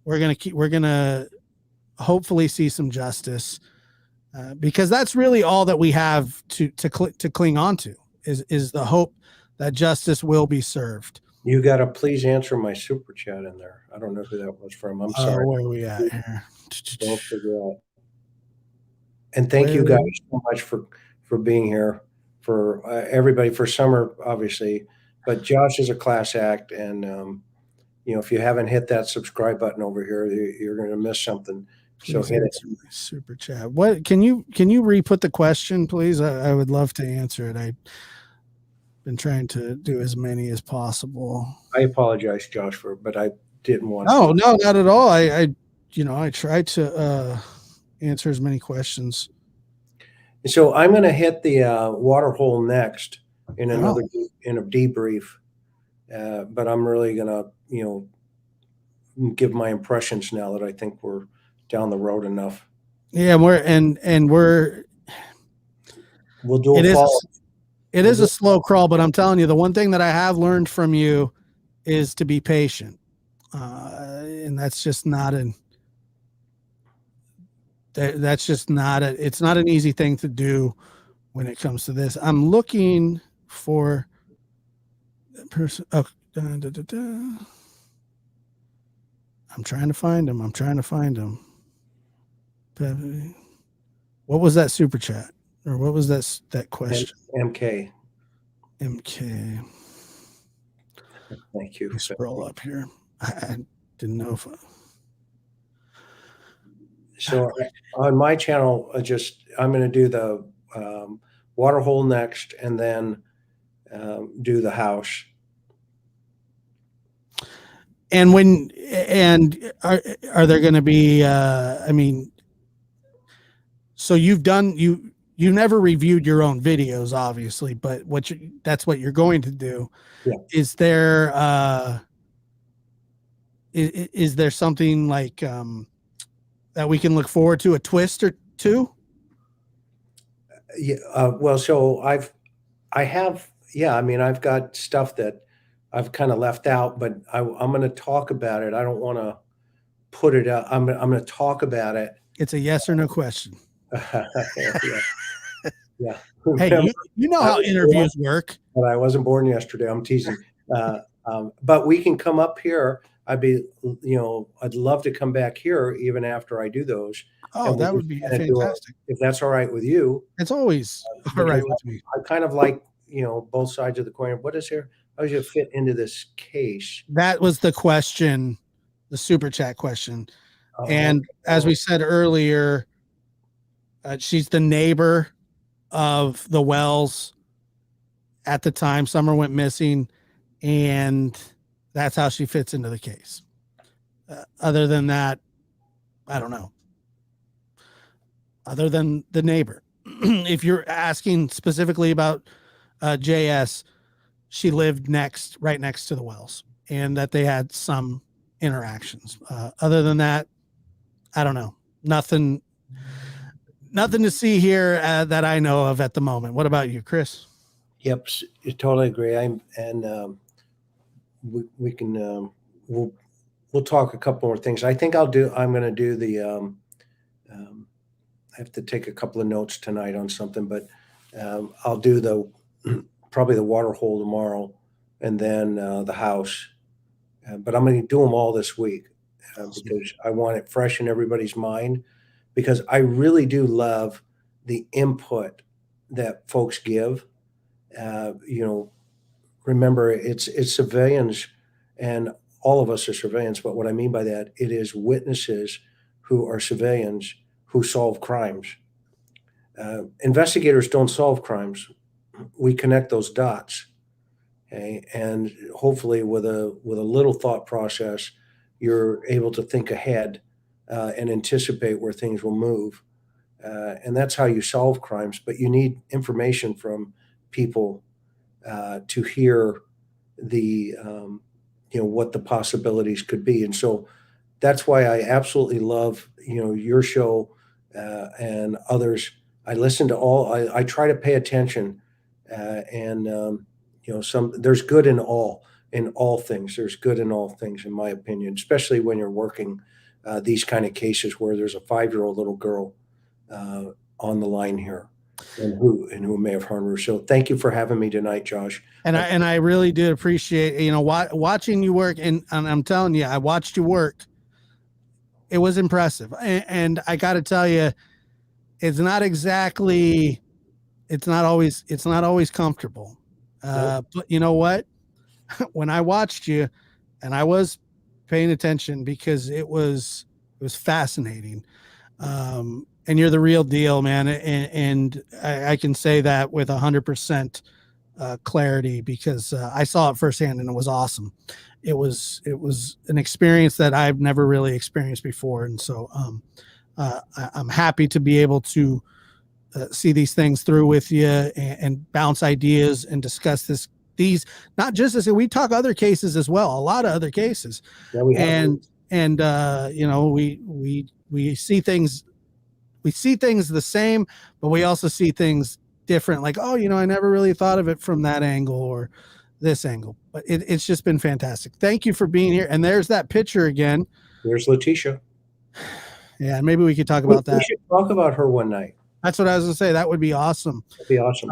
going to hopefully see some justice, because that's really all that we have to cling on to is the hope that justice will be served. You got to please answer my super chat in there. I don't know who that was from. I'm sorry. Where are we at here? Don't figure out. And thank you guys so much for being here, for everybody, for Summer, obviously, but Josh is a class act. And, if you haven't hit that subscribe button over here, you're going to miss something. So hit it. Super chat. What can you re-put the question, please? I would love to answer it. been trying to do as many as possible. I apologize, Josh, but I didn't want No, to. no, not at all. I tried to answer as many questions. So I'm going to hit the water hole next in Oh. in a debrief, but I'm really going to give my impressions now that I think we're down the road enough. Yeah, we're We'll do a follow. It is a slow crawl, but I'm telling you, the one thing that I have learned from you is to be patient, and that's just not it's not an easy thing to do when it comes to this. I'm looking for that person. Oh, I'm trying to find him. What was that super chat, or what was that question? MK. Thank you. Let me scroll up here. I didn't know if. So on my channel, I'm going to do the water hole next, and then do the house. And are there going to be? I mean, so you never reviewed your own videos, obviously, but that's what you're going to do. Yeah. Is there is there something like that we can look forward to, a twist or two? Yeah. Well, so I've got stuff that I've kind of left out, but I'm going to talk about it. I don't want to put it up. I'm going to talk about it. It's a yes or no question. Yeah. Hey, you know how interviews work. But I wasn't born yesterday. I'm teasing. But we can come up here. I'd love to come back here even after I do those. Oh, that would be fantastic. If that's all right with you. It's always all right with me. I kind of like, both sides of the coin. What is here? How does it fit into this case? That was the question, the super chat question. And as we said earlier, she's the neighbor of the Wells at the time Summer went missing, and that's how she fits into the case. Other than that, I don't know. Other than the neighbor. If you're asking specifically about JS, she lived right next to the Wells, and that they had some interactions. Other than that, I don't know. Nothing to see here that I know of at the moment. What about you, Chris? Yep, I totally agree. We can we'll talk a couple more things. I'm going to do the I have to take a couple of notes tonight on something, but I'll do probably the water hole tomorrow, and then the house. But I'm going to do them all this week because I want it fresh in everybody's mind, because I really do love the input that folks give. Remember, it's civilians, and all of us are civilians. But what I mean by that, it is witnesses who are civilians who solve crimes. Investigators don't solve crimes. We connect those dots. Okay? And hopefully with a little thought process, you're able to think ahead and anticipate where things will move. And that's how you solve crimes. But you need information from people to hear what the possibilities could be. And so that's why I absolutely love, your show and others. I listen to all, I try to pay attention and there's good in all things. There's good in all things, in my opinion, especially when you're working these kind of cases where there's a 5-year-old little girl on the line here and who may have harmed her. So thank you for having me tonight, Josh. And I really did appreciate, watching you work. And I'm telling you, I watched you work. It was impressive. And I got to tell you, it's not always comfortable. But you know what? When I watched you, and I was paying attention because it was fascinating. And you're the real deal, man. And I can say that with 100% clarity, because I saw it firsthand and it was awesome. It was an experience that I've never really experienced before. And so I'm happy to be able to see these things through with you and bounce ideas and discuss these, not just as we talk other cases as well, a lot of other cases. Yeah, we have. And you know, we see things the same, but we also see things different. Like, oh, you know, I never really thought of it from that angle or this angle. But it's just been fantastic. Thank you for being here. And there's that picture again. There's Letitia. Yeah, maybe we could talk about that. We should talk about her one night. That's what I was gonna say. That would be awesome. That'd be awesome.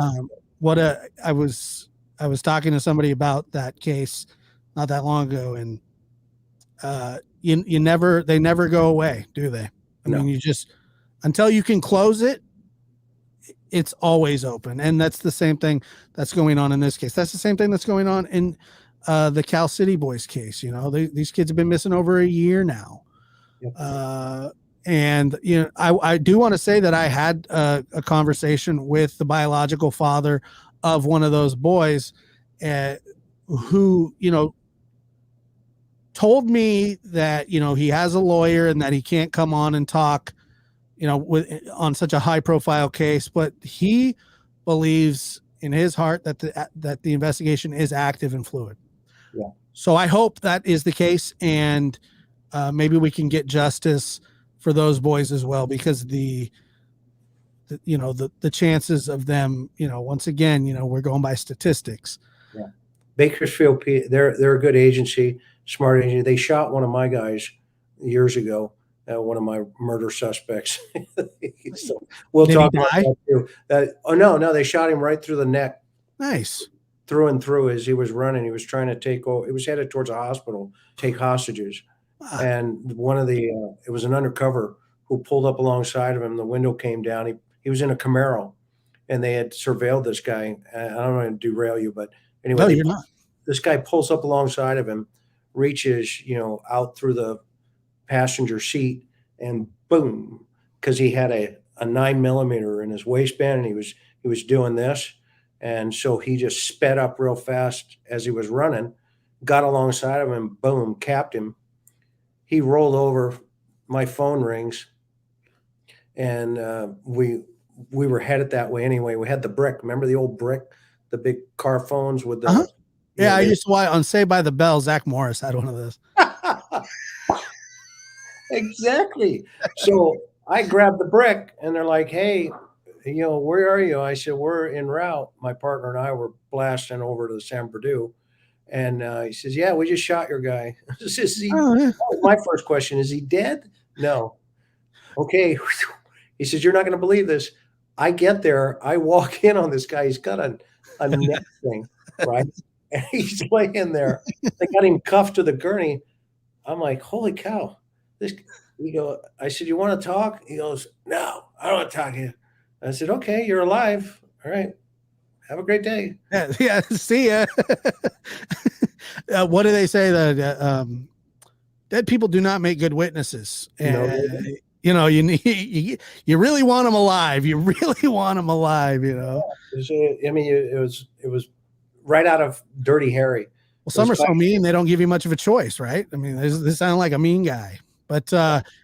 I was talking to somebody about that case not that long ago, and they never go away, do they? I mean, you just, until you can close it, it's always open. And that's the same thing that's going on in this case. That's the same thing that's going on in the Cal City Boys case. You know, these kids have been missing over a year now. Yep. And, you know, I do want to say that I had a conversation with the biological father of one of those boys who, you know, told me that, you know, he has a lawyer and that he can't come on and talk, you know, on such a high profile case, but he believes in his heart that the investigation is active and fluid. Yeah. So I hope that is the case, and maybe we can get justice for those boys as well, because the chances of them, you know, once again, you know, we're going by statistics. Yeah. Bakersfield, they're a good agency, smart agency. They shot one of my guys years ago, one of my murder suspects. So we'll talk about that too. No, they shot him right through the neck. Nice. Through and through as he was running. He was trying to take over. It was headed towards a hospital, take hostages. And one of the, it was an undercover who pulled up alongside of him. The window came down. He was in a Camaro, and they had surveilled this guy. I don't want to derail you, but anyway, no, you're not. This guy pulls up alongside of him, reaches, you know, out through the passenger seat, and boom, because he had a 9mm in his waistband, and he was doing this. And so he just sped up real fast as he was running, got alongside of him, boom, capped him. He rolled over, my phone rings, and we were headed that way anyway. We had the brick. Remember the old brick, the big car phones with the. Uh-huh. Yeah, I used to watch on Saved by the Bell. Zach Morris had one of those. Exactly. So I grabbed the brick, and they're like, "Hey, you know, where are you?" I said, "We're en route." My partner and I were blasting over to the San Bernardino. And he says, "Yeah, we just shot your guy." My first question, is he dead? No. Okay. He says, "You're not going to believe this." I get there. I walk in on this guy. He's got a neck thing, right? And he's laying there. They got him cuffed to the gurney. I'm like, holy cow. I said, "You want to talk?" He goes, "No, I don't want to talk to you." I said, "Okay, you're alive. All right. Have a great day." Yeah. See ya. What do they say? That dead people do not make good witnesses. And, you know, you really want them alive. You really want them alive. You know. Yeah. I mean, it was right out of Dirty Harry. Well, some are so mean they don't give you much of a choice, right? I mean, this sounds like a mean guy. But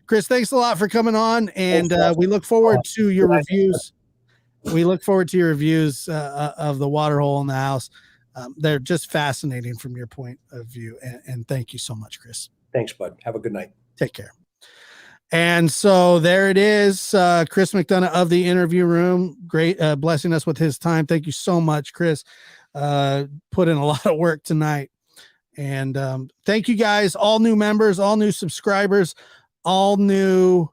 Chris, thanks a lot for coming on, and we look forward to your reviews. We look forward to your reviews of the water hole in the house. They're just fascinating from your point of view. And thank you so much, Chris. Thanks, bud. Have a good night. Take care. And so there it is. Chris McDonough of the Interview Room. Great. Blessing us with his time. Thank you so much, Chris. Put in a lot of work tonight. And thank you guys, all new members, all new subscribers, all new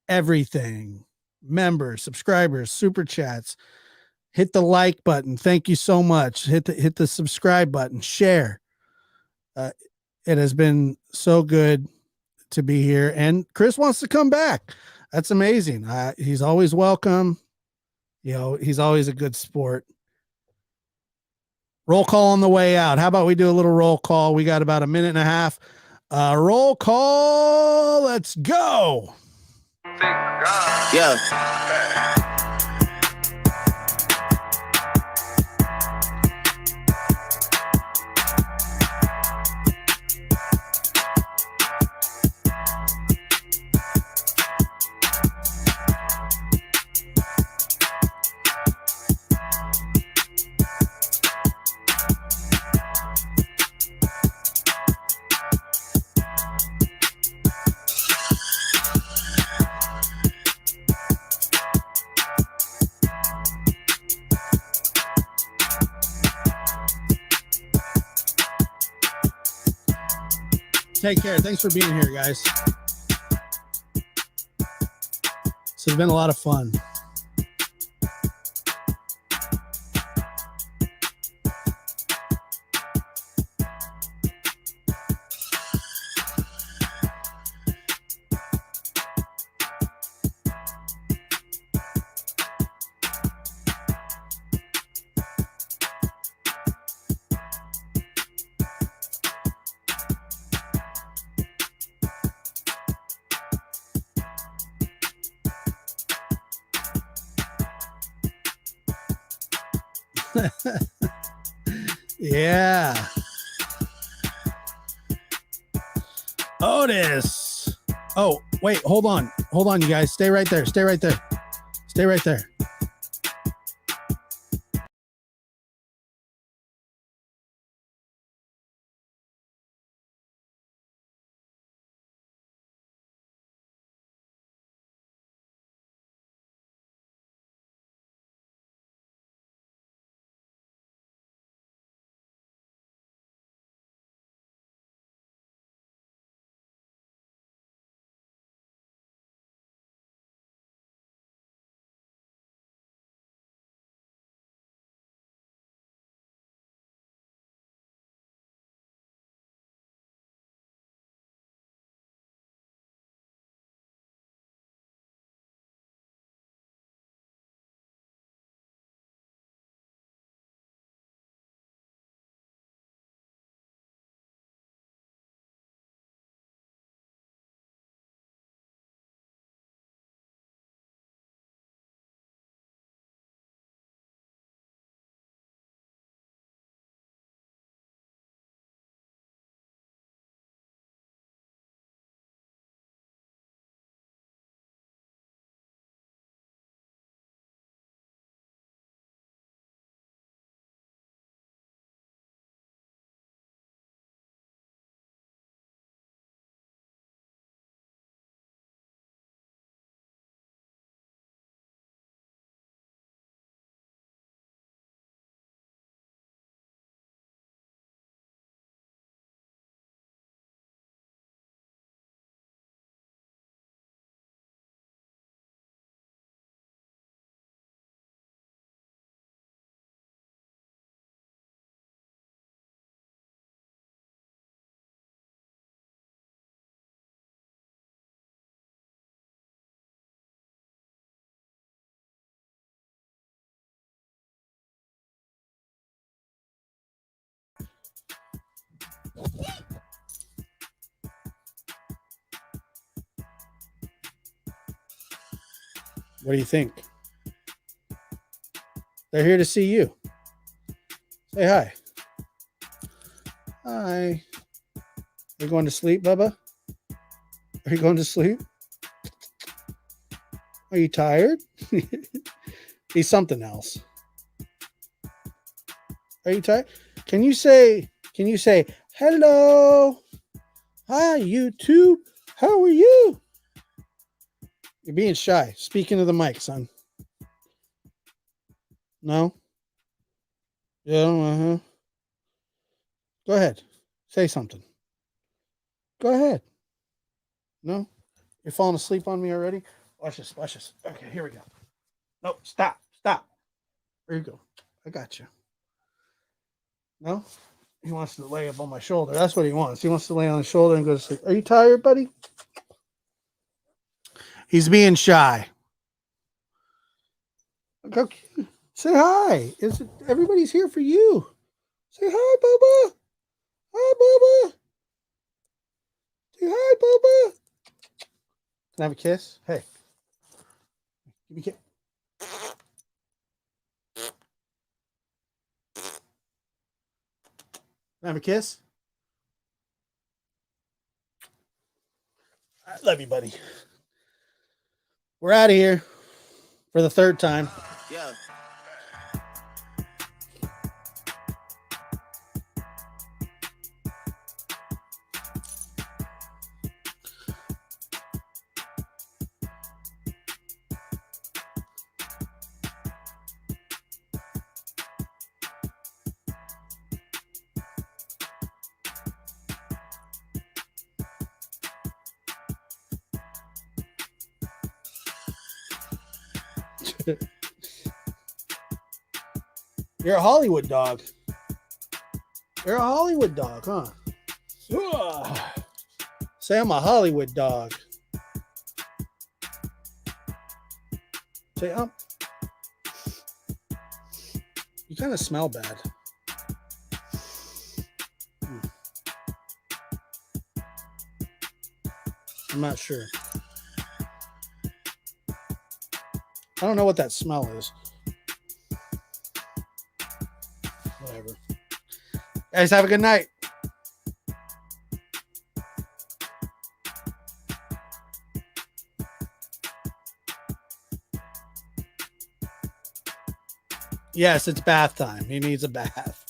everything. Members, subscribers, super chats. Hit the like button. Thank you so much. Hit the subscribe button. Share. It has been so good to be here. And Chris wants to come back. That's amazing. He's always welcome. You know, he's always a good sport. Roll call on the way out. How about we do a little roll call? We got about a minute and a half. Roll call. Let's go. Yeah. Take care. Thanks for being here, guys. This has been a lot of fun. Yeah. Otis. Oh, wait, hold on. Hold on, you guys. Stay right there. Stay right there. Stay right there. What do you think? They're here to see you. Say hi. Hi. Are you going to sleep, Bubba? Are you going to sleep? Are you tired? He's something else. Are you tired? Can you say hello? Hi, YouTube. How are you? You're being shy. Speak into the mic, son. No? Yeah, uh-huh. Go ahead. Say something. Go ahead. No? You're falling asleep on me already? Watch this. Watch this. Okay, here we go. No, stop. Stop. There you go. I got you. No? He wants to lay up on my shoulder. That's what he wants. He wants to lay on his shoulder and go to sleep. Are you tired, buddy? He's being shy. Okay. Say hi. Everybody's here for you. Say hi, Bubba. Hi, Bubba. Say hi, Bubba. Can I have a kiss? Hey. Give me a kiss. Can I have a kiss? I love you, buddy. We're out of here for the third time. Yeah. You're a Hollywood dog. You're a Hollywood dog, huh? Ugh. Say I'm a Hollywood dog. Say, you kind of smell bad. I'm not sure. I don't know what that smell is. Whatever. Guys, have a good night. Yes, it's bath time. He needs a bath.